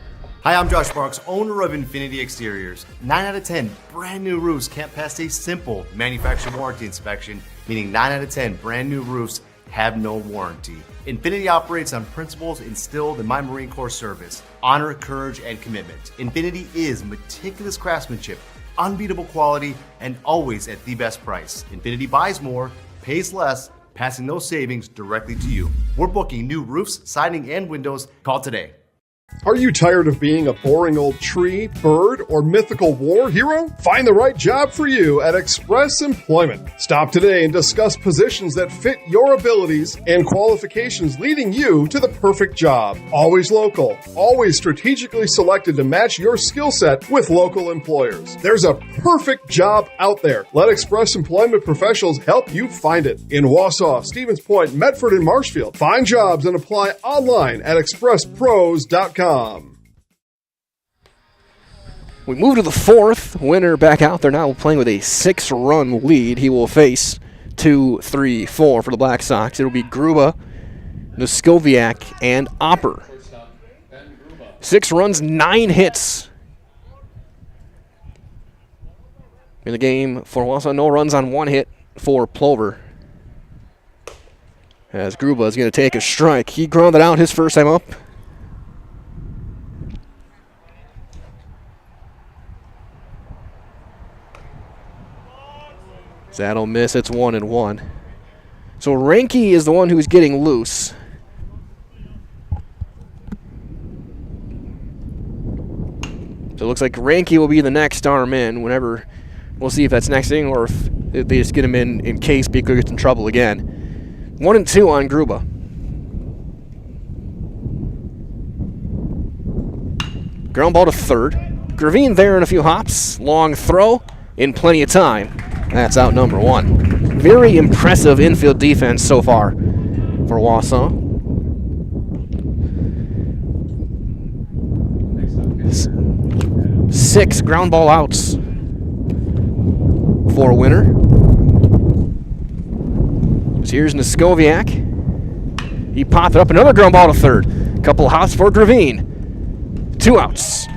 Hi, I'm Josh Marks, owner of Infinity Exteriors. 9 out of 10 brand new roofs can't pass a simple manufacturer warranty inspection, meaning 9 out of 10 brand new roofs have no warranty. Infinity operates on principles instilled in my Marine Corps service: honor, courage, and commitment. Infinity is meticulous craftsmanship, unbeatable quality, and always at the best price. Infinity buys more, pays less, passing those savings directly to you. We're booking new roofs, siding, and windows. Call today. Are you tired of being a boring old tree, bird, or mythical war hero? Find the right job for you at Express Employment. Stop today and discuss positions that fit your abilities and qualifications, leading you to the perfect job. Always local, always strategically selected to match your skill set with local employers. There's a perfect job out there. Let Express Employment professionals help you find it. In Wausau, Stevens Point, Medford, and Marshfield. Find jobs and apply online at expresspros.com. We move to the fourth. Winner back out there now playing with a 6-run lead. He will face 2, 3, 4 for the Black Sox. It will be Gruba, Noskoviak, and Opper. 6 runs, 9 hits in the game for Wausau. No runs on 1 hit for Plover. As Gruba is going to take a strike. He grounded out his first time up. That'll miss. It's 1-1. So Ranke is the one who's getting loose. So it looks like Ranke will be the next arm in whenever. We'll see if that's next inning or if they just get him in case Beaker gets in trouble again. 1-2 on Gruba. Ground ball to third. Gravine there in a few hops. Long throw in plenty of time. That's out number 1. Very impressive infield defense so far for Wausau. 6 ground ball outs for a winner. So here's Noskoviak. He popped it up. Another ground ball to third. Couple hops for Gravine. 2 outs.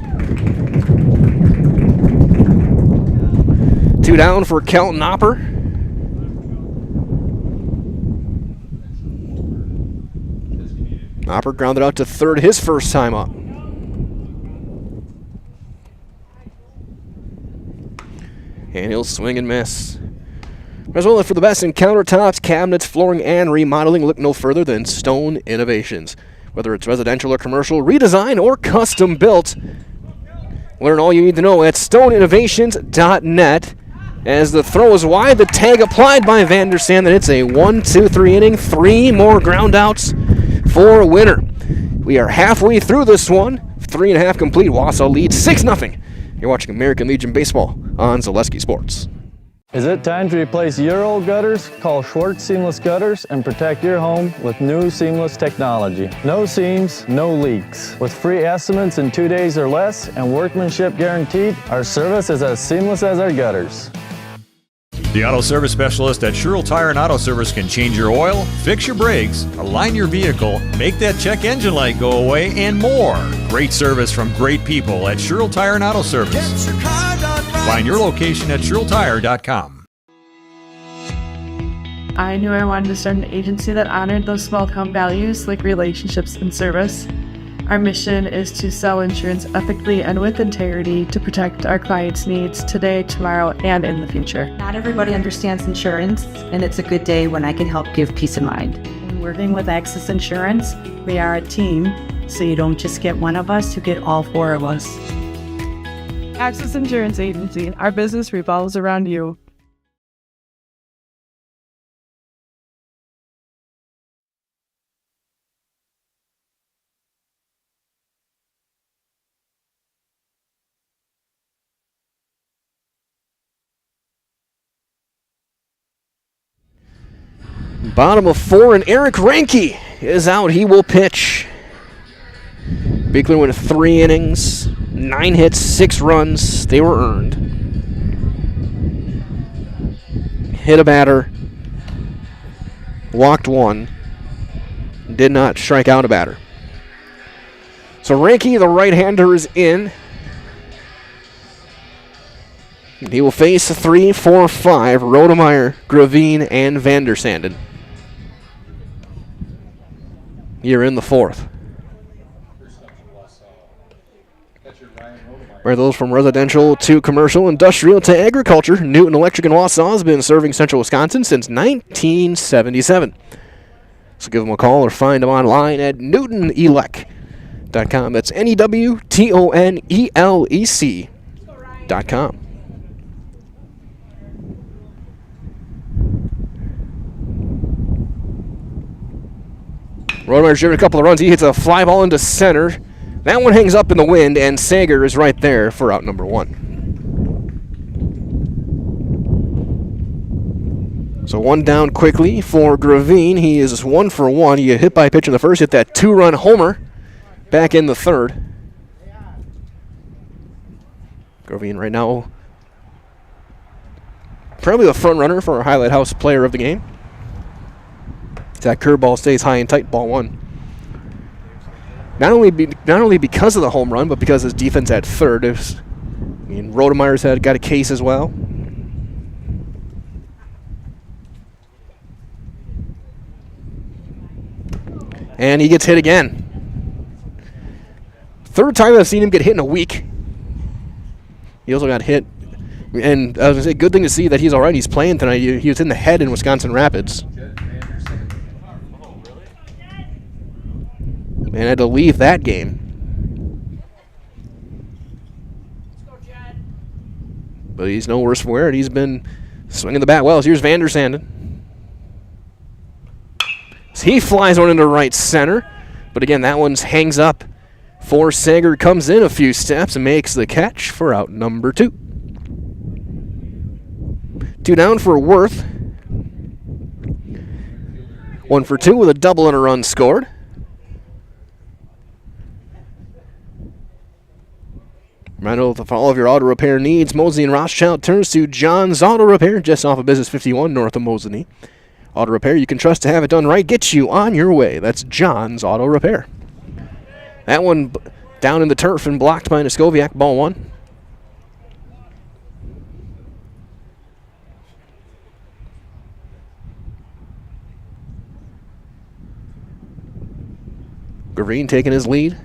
2 down for Kelton Opper. Opper grounded out to third his first time up. And he'll swing and miss. As well as for the best in countertops, cabinets, flooring, and remodeling, look no further than Stone Innovations. Whether it's residential or commercial, redesign, or custom built, learn all you need to know at stoneinnovations.net. As the throw is wide, the tag applied by Vanderstand, and it's a 1-2-3 inning, 3 more ground outs for a winner. We are halfway through this one, 3.5 complete. Wausau leads 6-0. You're watching American Legion Baseball on Zaleski Sports. Is it time to replace your old gutters? Call Schwartz Seamless Gutters and protect your home with new seamless technology. No seams, no leaks. With free estimates in 2 days or less and workmanship guaranteed, our service is as seamless as our gutters. The Auto Service Specialist at Sherrill Tire and Auto Service can change your oil, fix your brakes, align your vehicle, make that check engine light go away, and more. Great service from great people at Sherrill Tire and Auto Service. Find your location at SherrillTire.com. I knew I wanted to start an agency that honored those small town values like relationships and service. Our mission is to sell insurance ethically and with integrity to protect our clients' needs today, tomorrow, and in the future. Not everybody understands insurance, and it's a good day when I can help give peace of mind. When working with Access Insurance, we are a team, so you don't just get one of us, you get all 4 of us. Access Insurance Agency, our business revolves around you. Bottom of 4, and Eric Ranke is out. He will pitch. Beekler went 3 innings, 9 hits, 6 runs. They were earned. Hit a batter, walked 1, did not strike out a batter. So Ranke, the right-hander, is in. He will face 3, 4, 5, Rodemeyer, Gravine, and Vandersanden. You're in the 4th. Where those from residential to commercial, industrial to agriculture, Newton Electric in Wausau has been serving central Wisconsin since 1977. So give them a call or find them online at newtonelec.com. network.com. That's NEWTONELEC.com. Rodemeyer's driven a couple of runs. He hits a fly ball into center. That one hangs up in the wind, and Sager is right there for out number 1. So one down quickly for Gravine. He is 1 for 1. He hit by a pitch in the first, hit that 2-run homer back in the third. Gravine right now probably the front runner for our Highlight House player of the game. That curveball stays high and tight, ball 1. Not only because of the home run, but because his defense at third. Rodemeyer's got a case as well. And he gets hit again. Third time I've seen him get hit in a week. He also got hit. And I was going to say, good thing to see that he's all right. He's playing tonight. He was in the head in Wisconsin Rapids. And had to leave that game. But he's no worse for wear. He's been swinging the bat well. So here's Vander Sanden. So he flies one into right center. But again, that one hangs up for Sager. Comes in a few steps and makes the catch for out number 2. 2 down for Worth. 1 for 2 with a double and a run scored. Reminder, for all of your auto repair needs, Mosley and Rothschild turns to John's Auto Repair, just off of Business 51 north of Mosley. Auto repair you can trust to have it done right, gets you on your way. That's John's Auto Repair. That one down in the turf and blocked by Neskoviak, ball 1. Gravine taking his lead.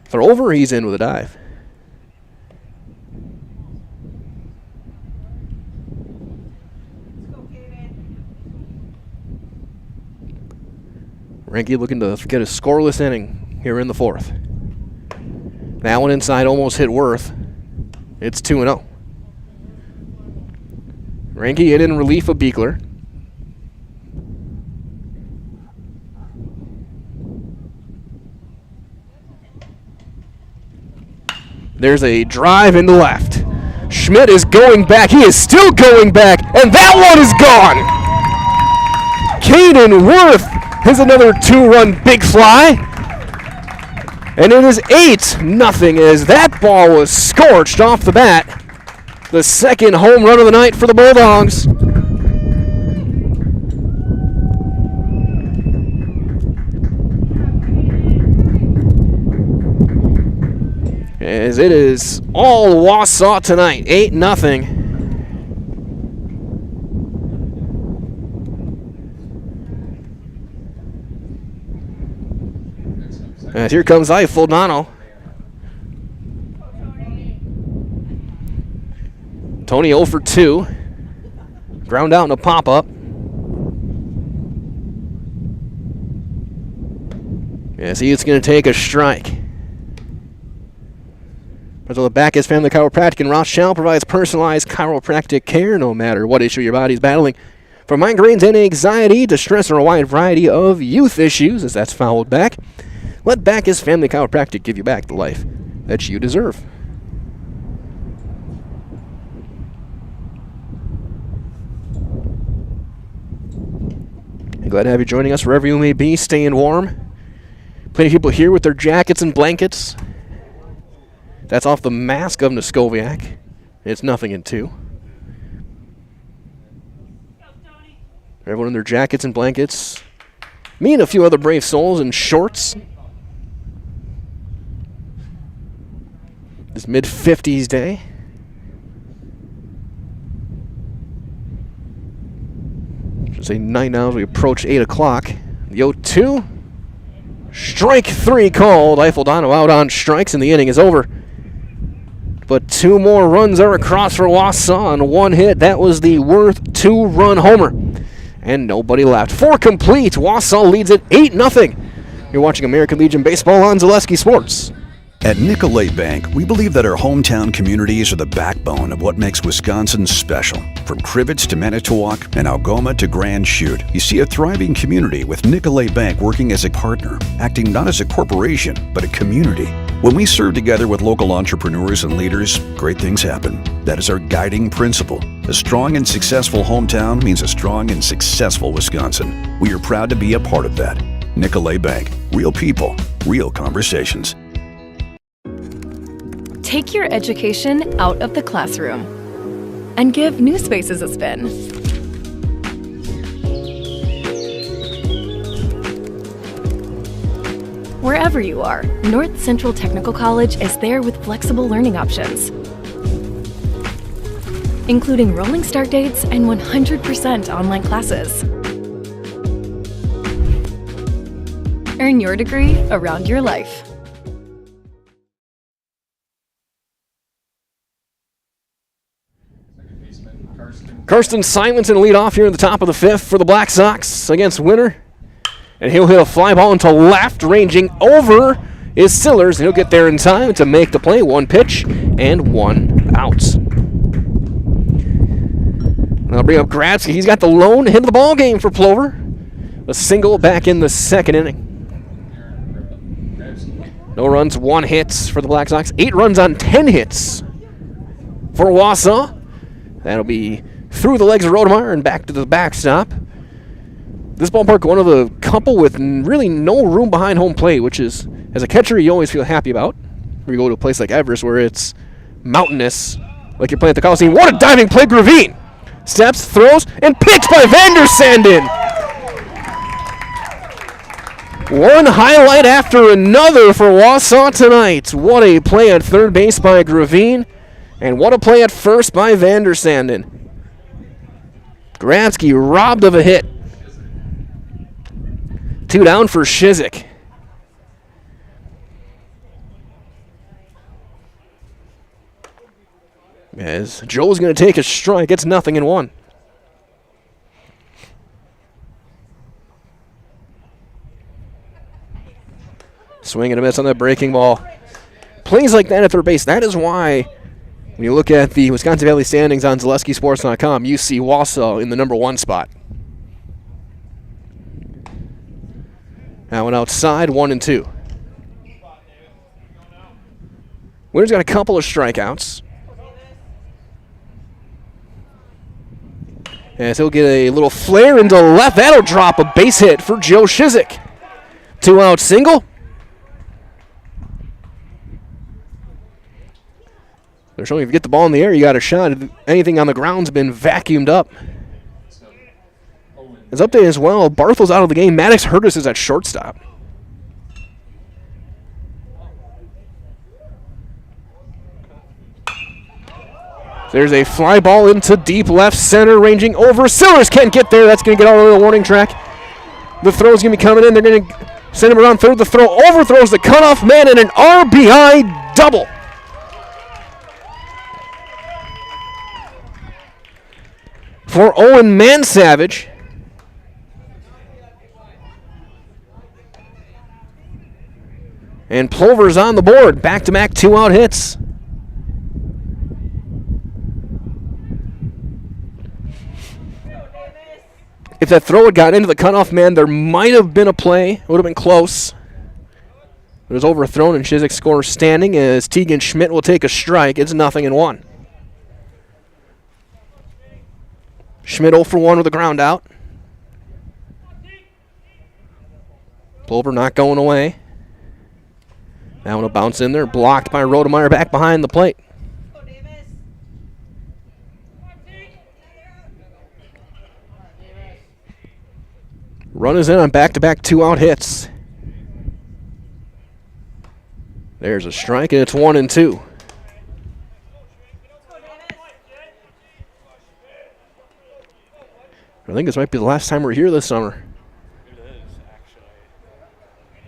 Throw over, he's in with a dive. Ranke looking to get a scoreless inning here in the 4th. That one inside almost hit Worth. It's 2-0. Ranke in relief of Beekler. There's a drive into left. Schmidt is going back. He is still going back, and that one is gone. Caden Worth has another 2-run big fly. And it is 8-0 as that ball was scorched off the bat. The second home run of the night for the Bulldogs. As it is all Wausau tonight, 8-0. And here comes Eifeldano. Tony 0 for 2. Ground out in a pop-up. Yes, he is going to take a strike. President of Backus Family Chiropractic in Rothschild provides personalized chiropractic care no matter what issue your body's battling. From migraines and anxiety to stress or a wide variety of youth issues, as that's fouled back. Let Backus Family Chiropractic give you back the life that you deserve. I'm glad to have you joining us wherever you may be, staying warm. Plenty of people here with their jackets and blankets. That's off the mask of Neskoviak. It's 0-2. Everyone in their jackets and blankets. Me and a few other brave souls in shorts. This mid-50s day. Should say 9 now as we approach 8 o'clock. The 0-2. Strike 3 called. Eifeldano out on strikes and the inning is over. But 2 more runs are across for Wausau on 1 hit. That was the Worth 2-run homer. And nobody left. 4 complete. Wausau leads it 8-0 You're watching American Legion Baseball on Zaleski Sports. At Nicolay Bank, we believe that our hometown communities are the backbone of what makes Wisconsin special. From Crivets to Manitowoc and Algoma to Grand Chute, you see a thriving community with Nicolay Bank working as a partner, acting not as a corporation, but a community. When we serve together with local entrepreneurs and leaders, great things happen. That is our guiding principle. A strong and successful hometown means a strong and successful Wisconsin. We are proud to be a part of that. Nicolay Bank. Real people, real conversations. Take your education out of the classroom and give new spaces a spin. Wherever you are, North Central Technical College is there with flexible learning options, including rolling start dates and 100% online classes. Earn your degree around your life. Karsten Simonson lead off here in the top of the fifth for the Black Sox against Winter. And he'll hit a fly ball into left, ranging over is Sillers. And he'll get there in time to make the play. 1 pitch and 1 out. I'll bring up Gradsky. He's got the lone hit of the ball game for Plover. A single back in the second inning. No runs, 1 hit for the Black Sox. 8 runs on 10 hits for Wausau. That'll be through the legs of Rodemeyer and back to the backstop. This ballpark, one of the couple with really no room behind home plate, which is, as a catcher, you always feel happy about. When you go to a place like Everest where it's mountainous, like you're playing at the Coliseum. What a diving play, Gravine! Steps, throws, and picked by Vander Sanden! One highlight after another for Wausau tonight. What a play at third base by Gravine. And what a play at first by Vander Sanden. Gradsky robbed of a hit. 2 down for Shizik. As Joe's going to take a strike, it's 0-1. Swing and a miss on that breaking ball. Plays like that at third base. That is why, when you look at the Wisconsin Valley standings on ZaleskiSports.com, you see Wausau in the number 1 spot. That one outside, 1-2. Winter's got a couple of strikeouts. As he'll get a little flare into left. That'll drop a base hit for Joe Shizik. 2-out single. They're showing if you get the ball in the air, you got a shot. Anything on the ground's been vacuumed up. It's updated as well. Barthel's out of the game. Maddox Hurtis is at shortstop. There's a fly ball into deep left center, ranging over. Sillers can't get there. That's going to get all over the warning track. The throw's going to be coming in. They're going to send him around third. The throw overthrows the cutoff man, and an RBI double. For Owen Mansavage. And Plover's on the board. Back-to-back 2-out hits. If that throw had got into the cutoff man, there might have been a play. It would have been close. It was overthrown, and Shizik scores standing as Tegan Schmidt will take a strike. It's 0-1. Schmidt 0 for 1 with a ground out. Plover not going away. That one will bounce in there, blocked by Rodemeyer back behind the plate. Run is in on back-to-back 2-out hits. There's a strike, and it's 1-2. I think this might be the last time we're here this summer.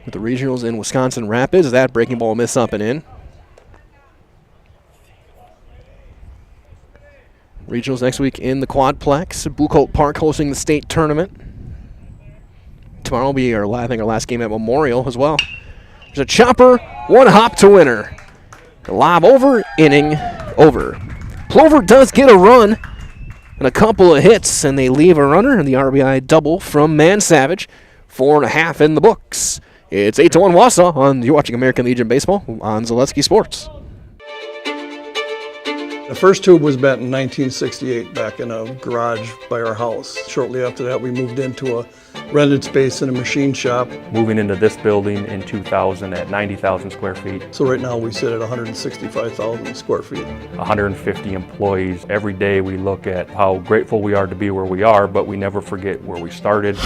With the regionals in Wisconsin Rapids, that breaking ball miss up and in. Regionals next week in the Quadplex. Bucolt Park hosting the state tournament. tomorrow will be our last game at Memorial as well. There's a chopper, one hop to winner. Lob over, inning over. Plover does get a run and a couple of hits, and they leave a runner, and the RBI double from Man Savage. 4.5 in the books. It's 8-1 Wausau. You're watching American Legion Baseball on Zaleski Sports. The first tube was bent in 1968 back in a garage by our house. Shortly after that, we moved into a rented space in a machine shop. Moving into this building in 2000 at 90,000 square feet. So right now we sit at 165,000 square feet. 150 employees. Every day we look at how grateful we are to be where we are, but we never forget where we started.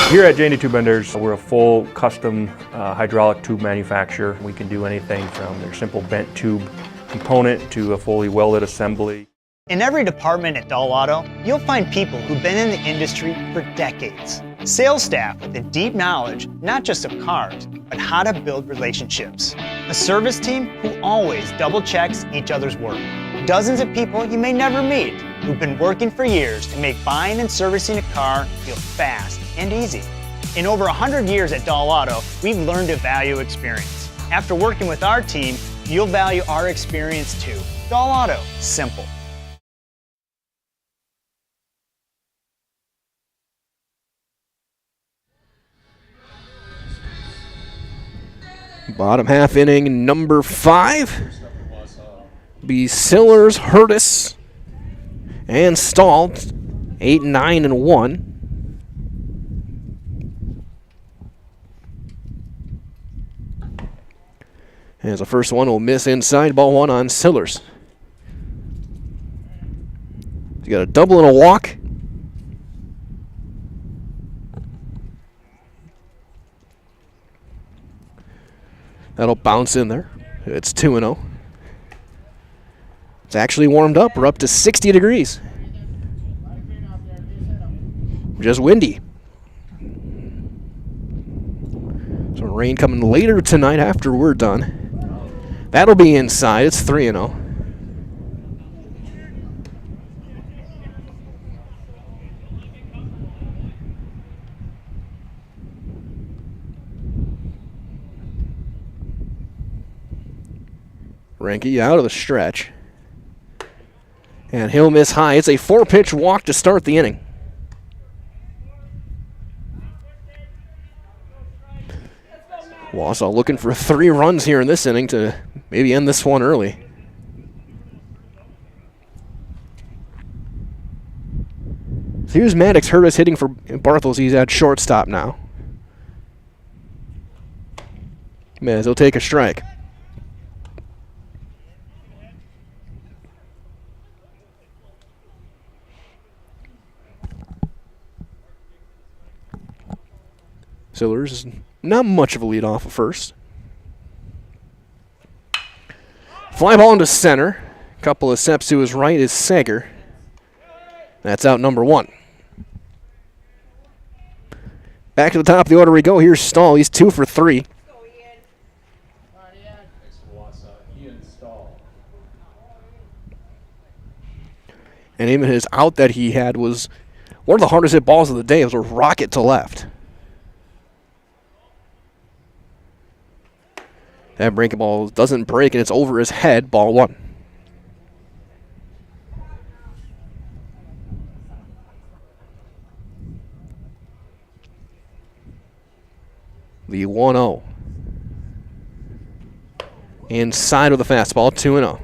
Here at J&D Tube Benders, we're a full custom hydraulic tube manufacturer. We can do anything from their simple bent tube component to a fully welded assembly. In every department at Dahl Auto, you'll find people who've been in the industry for decades. Sales staff with a deep knowledge, not just of cars, but how to build relationships. A service team who always double checks each other's work. Dozens of people you may never meet who've been working for years to make buying and servicing a car feel fast and easy. In over 100 years at Dahl Auto, we've learned to value experience. After working with our team, you'll value our experience too. Dahl Auto, simple. Bottom half inning number 5. Be Sillers, Hurtis, and Stahl. 8, 9, and 1. As the first one will miss inside, ball 1 on Sillers. He's got a double and a walk. That'll bounce in there. It's 2-0. It's actually warmed up. We're up to 60 degrees. Just windy. So rain coming later tonight after we're done. That'll be inside. It's 3-0. Ranky out of the stretch. And he'll miss high. It's a 4-pitch walk to start the inning. Wausau looking for 3 runs here in this inning to maybe end this one early. So here's Maddox Hurtis hitting for Bartels. He's at shortstop now. Mez will take a strike. Sillers is not much of a lead off at first. Fly ball into center. Couple of steps to his right is Sager. That's out number 1. Back to the top of the order we go. Here's Stahl. He's 2 for 3. And even his out that he had was one of the hardest hit balls of the day. It was a rocket to left. That breaking ball doesn't break, and it's over his head. Ball 1. The 1-0. Inside of the fastball, 2-0.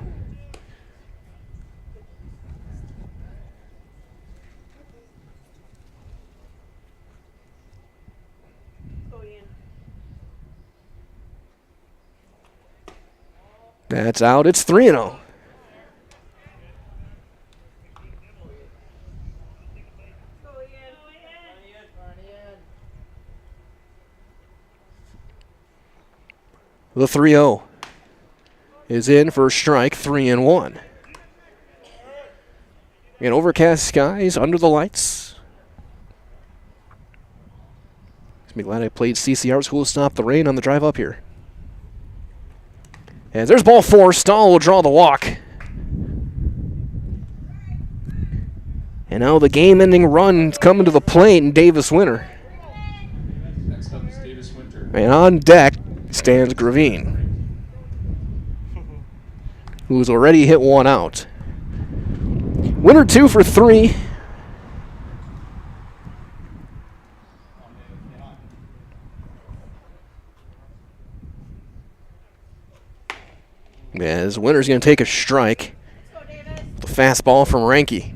That's out. It's 3-0. The 3-0 is in for a strike, 3-1. And overcast skies under the lights. I'm glad I played CCR School to stop the rain on the drive up here. And there's ball 4. Stahl will draw the walk. And now the game-ending run coming to the plate, and Davis winner. And on deck stands Gravine, who's already hit one out. Winner 2 for 3. As Winner's going to take a strike. The fastball from Ranke.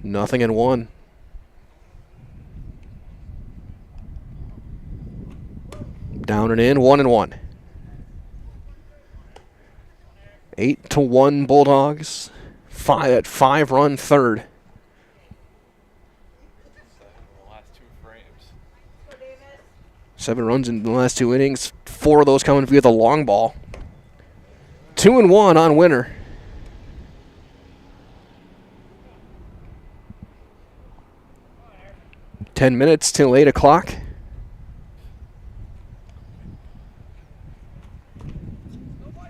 Nothing in 1. Down and in, 1-1. 8-1 Bulldogs. 5-run third. Seven runs in the last 2 innings. 4 of those coming via the long ball. 2-1 on Winner. Ten minutes till 8 o'clock.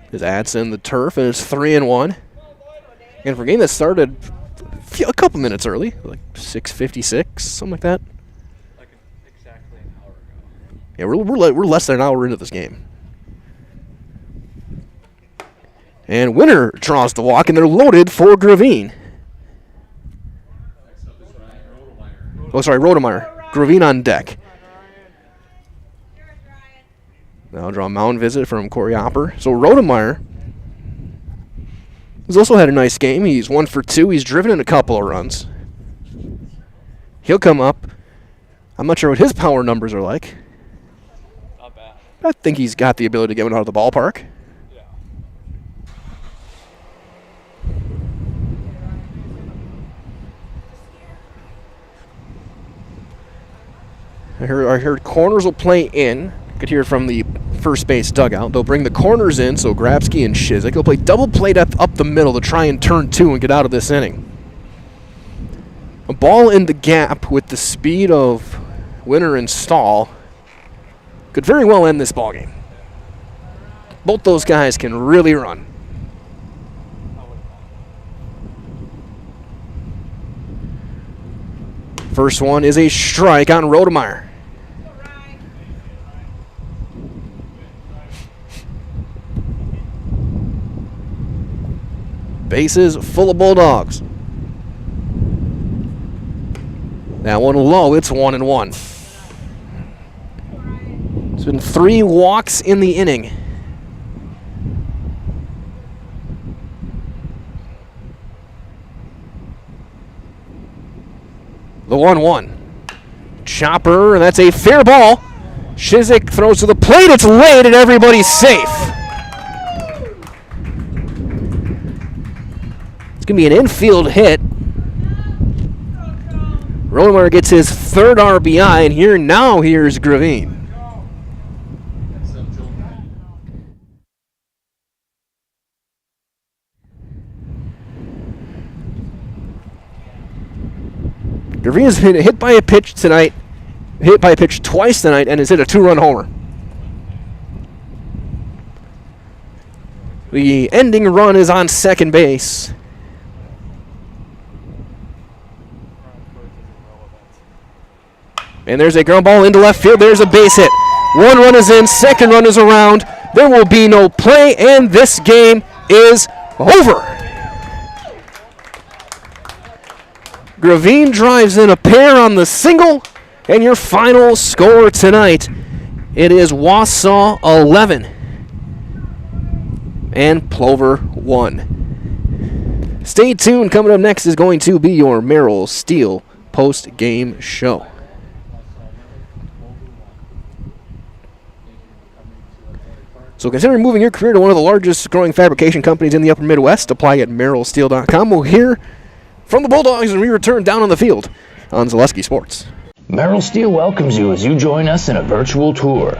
His ad's in the turf, and it's 3-1. And for a game that started a couple minutes early, like 6:56, something like that. Exactly an hour ago. Yeah, we're less than an hour into this game. And Winner draws the walk, and they're loaded for Gravine. Oh, sorry, Rodemeyer. Gravine on deck. Now draw a mound visit from Corey Hopper. So Rodemeyer has also had a nice game. He's 1 for 2. He's driven in a couple of runs. He'll come up. I'm not sure what his power numbers are like. Not bad. I think he's got the ability to get one out of the ballpark. Yeah. I heard corners will play in. Could hear it from the first base dugout. They'll bring the corners in, so Grabsky and Shizik. They'll play double play depth up the middle to try and turn 2 and get out of this inning. A ball in the gap with the speed of Winner and Stahl could very well end this ball game. Both those guys can really run. First one is a strike on Rodemeyer. Bases full of Bulldogs. That one low, it's 1-1. It's been 3 walks in the inning. The 1-1. Chopper, that's a fair ball. Shizik throws to the plate, it's late, and everybody's safe. It's going to be an infield hit. Rodemeyer gets his 3rd RBI, and here's Gravine. Gravine's been hit by a pitch tonight, hit by a pitch twice tonight, and has hit a 2-run homer. The ending run is on second base. And there's a ground ball into left field. There's a base hit. 1 run is in, 2nd run is around. There will be no play, and this game is over. Gravine drives in a pair on the single, and your final score tonight, it is Wausau 11 and Plover 1. Stay tuned. Coming up next is going to be your Merrill Steel post-game show. So consider moving your career to one of the largest growing fabrication companies in the upper Midwest. Apply at merrillsteel.com. We'll hear from the Bulldogs when we return down on the field on Zaleski Sports. Merrill Steel welcomes you as you join us in a virtual tour.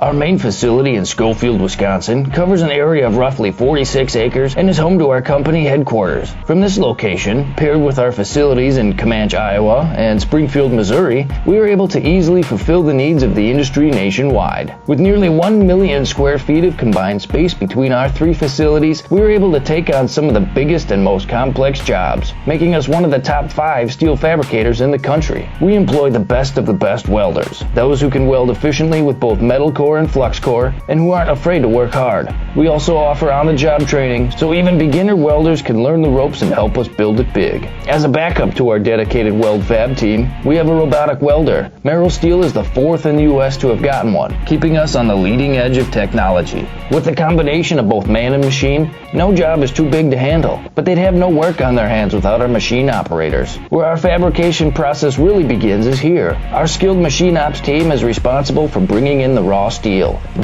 Our main facility in Schofield, Wisconsin covers an area of roughly 46 acres and is home to our company headquarters. From this location, paired with our facilities in Comanche, Iowa and Springfield, Missouri, we are able to easily fulfill the needs of the industry nationwide. With nearly 1 million square feet of combined space between our 3 facilities, we are able to take on some of the biggest and most complex jobs, making us one of the top 5 steel fabricators in the country. We employ the best of the best welders, those who can weld efficiently with both metal core and flux core, and who aren't afraid to work hard. We also offer on-the-job training, so even beginner welders can learn the ropes and help us build it big. As a backup to our dedicated weld fab team, we have a robotic welder. Merrill Steel is the 4th in the U.S. to have gotten one, keeping us on the leading edge of technology. With the combination of both man and machine, no job is too big to handle, but they'd have no work on their hands without our machine operators. Where our fabrication process really begins is here. Our skilled machine ops team is responsible for bringing in the raw steel.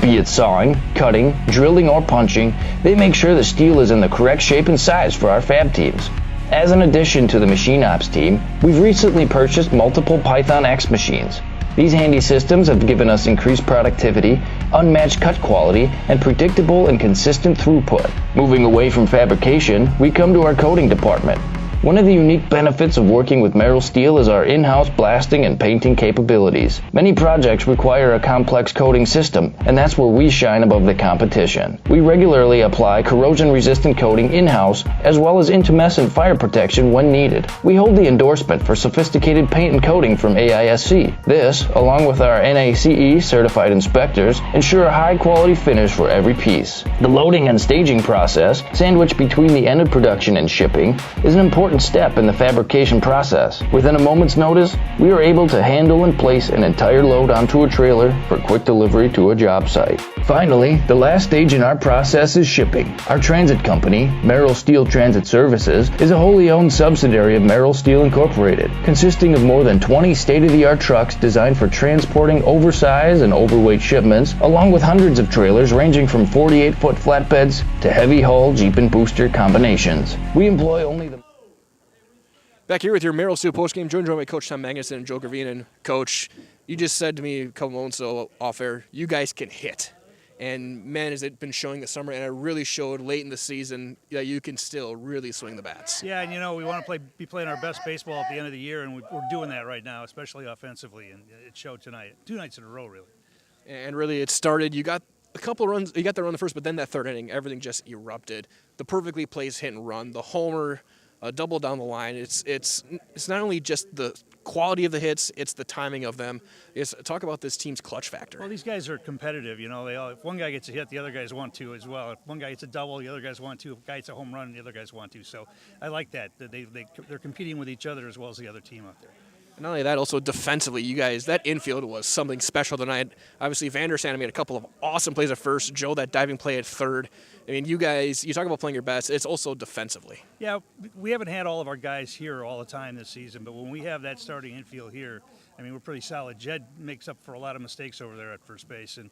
Be it sawing, cutting, drilling, or punching, they make sure the steel is in the correct shape and size for our fab teams. As an addition to the machine ops team, we've recently purchased multiple Python X machines. These handy systems have given us increased productivity, unmatched cut quality, and predictable and consistent throughput. Moving away from fabrication, we come to our coating department. One of the unique benefits of working with Merrill Steel is our in-house blasting and painting capabilities. Many projects require a complex coating system, and that's where we shine above the competition. We regularly apply corrosion-resistant coating in-house, as well as intumescent fire protection when needed. We hold the endorsement for sophisticated paint and coating from AISC. This, along with our NACE certified inspectors, ensure a high-quality finish for every piece. The loading and staging process, sandwiched between the end of production and shipping, is an important step in the fabrication process. Within a moment's notice, we are able to handle and place an entire load onto a trailer for quick delivery to a job site. Finally, the last stage in our process is shipping. Our transit company, Merrill Steel Transit Services, is a wholly owned subsidiary of Merrill Steel Incorporated, consisting of more than 20 state-of-the-art trucks designed for transporting oversized and overweight shipments, along with hundreds of trailers ranging from 48-foot flatbeds to heavy-haul Jeep and booster combinations. We employ only the Back here with your Merrill Steel postgame, joined by Coach Tom Magnuson and Joe Gravine. And Coach, you just said to me a couple moments ago off air, you guys can hit. And man, has it been showing this summer, and it really showed late in the season that you can still really swing the bats. Yeah, and we want to be playing our best baseball at the end of the year, and we're doing that right now, especially offensively, and it showed tonight. 2 nights in a row, really. And really, it started, you got a couple runs, you got the run the first, but then that third inning, everything just erupted. The perfectly placed hit and run, the homer, double down the line. It's not only just the quality of the hits, it's the timing of them. Talk about this team's clutch factor. Well, these guys are competitive. If one guy gets a hit, the other guys want to as well. If one guy gets a double, the other guys want to. If a guy gets a home run, the other guys want to. So I like that they're competing with each other as well as the other team out there. And not only that, also defensively, you guys, that infield was something special tonight. Obviously, Vander Sand made a couple of awesome plays at first. Joe, that diving play at third. I mean, you guys, you talk about playing your best. It's also defensively. Yeah, we haven't had all of our guys here all the time this season, but when we have that starting infield here, I mean, we're pretty solid. Jed makes up for a lot of mistakes over there at first base, and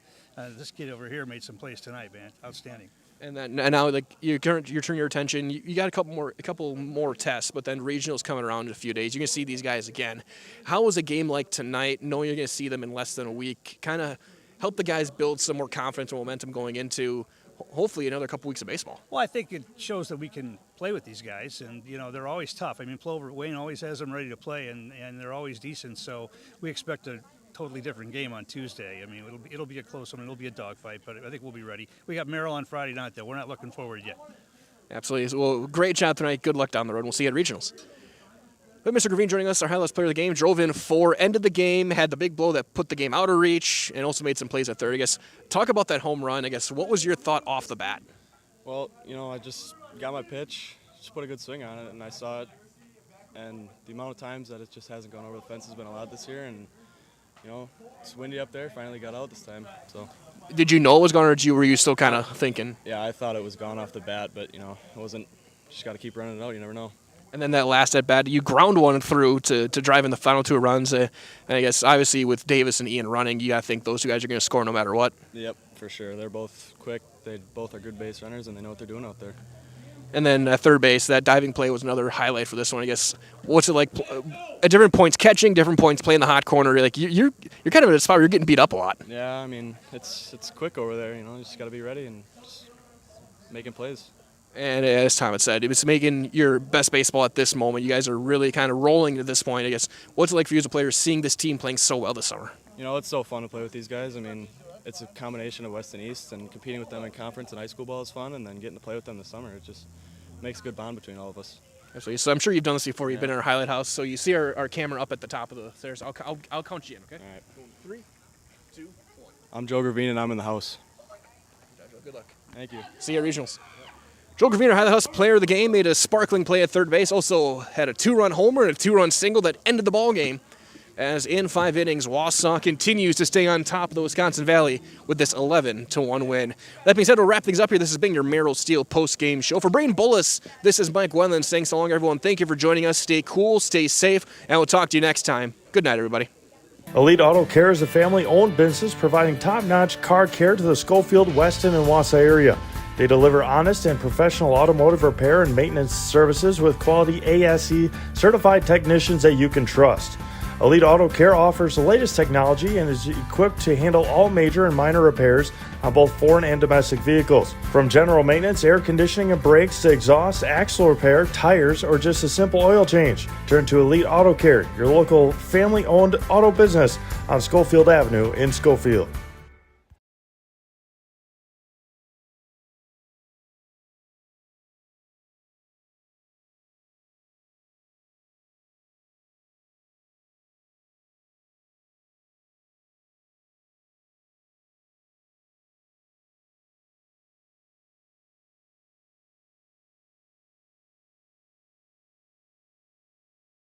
this kid over here made some plays tonight, man. Outstanding. And now, like you turn your attention. You got a couple more tests, but then regionals coming around in a few days. You're gonna see these guys again. How was a game like tonight, knowing you're gonna see them in less than a week? Kind of help the guys build some more confidence and momentum going into hopefully another couple weeks of baseball. Well, I think it shows that we can play with these guys, and they're always tough. I mean, Plover, Wayne always has them ready to play, and they're always decent. So we expect a totally different game on Tuesday. I mean, it'll be a close one. It'll be a dogfight, but I think we'll be ready. We got Merrill on Friday night, though. We're not looking forward yet. Absolutely. Well, great job tonight. Good luck down the road. We'll see you at regionals. But Mr. Gravine joining us, our highlights player of the game, drove in 4, ended the game, had the big blow that put the game out of reach, and also made some plays at third. I guess, talk about that home run. I guess, what was your thought off the bat? Well, I just got my pitch, just put a good swing on it, and I saw it. And the amount of times that it just hasn't gone over the fence has been a lot this year, and it's windy up there. Finally got out this time. So. Did you know it was gone, or were you still kind of thinking? Yeah, I thought it was gone off the bat, but it wasn't. Just got to keep running it out. You never know. And then that last at bat, you ground one through to drive in the final 2 runs. And I guess obviously with Davis and Ian running, you got to think those 2 guys are going to score no matter what. Yep, for sure. They're both quick. They both are good base runners, and they know what they're doing out there. And then at third base, that diving play was another highlight for this one, I guess. What's it like at different points catching, different points playing the hot corner? Like you're kind of at a spot where you're getting beat up a lot. Yeah, I mean, it's quick over there. You just got to be ready and just making plays. And as Tom had said, it's making your best baseball at this moment. You guys are really kind of rolling at this point, I guess. What's it like for you as a player seeing this team playing so well this summer? It's so fun to play with these guys. I mean, it's a combination of West and East, and competing with them in conference and high school ball is fun, and then getting to play with them this summer, it just makes a good bond between all of us. Absolutely. So I'm sure you've done this before. You've been in our highlight house. So you see our camera up at the top of the stairs. I'll count you in, okay? All right. 3, 2, 1. I'm Joe Gravine, and I'm in the house. Good luck. Thank you. See you at regionals. Joe Gravine, our highlight house player of the game, made a sparkling play at third base. Also had a 2-run homer and a 2-run single that ended the ball game. As in 5 innings, Wausau continues to stay on top of the Wisconsin Valley with this 11-1 win. That being said, we'll wrap things up here. This has been your Merrill Steel post-game show. For Braden Bullis, this is Mike Wendland saying so long, everyone. Thank you for joining us. Stay cool, stay safe, and we'll talk to you next time. Good night, everybody. Elite Auto Care is a family-owned business providing top-notch car care to the Schofield, Weston, and Wausau area. They deliver honest and professional automotive repair and maintenance services with quality ASE certified technicians that you can trust. Elite Auto Care offers the latest technology and is equipped to handle all major and minor repairs on both foreign and domestic vehicles. From general maintenance, air conditioning and brakes to exhaust, axle repair, tires, or just a simple oil change. Turn to Elite Auto Care, your local family-owned auto business on Schofield Avenue in Schofield.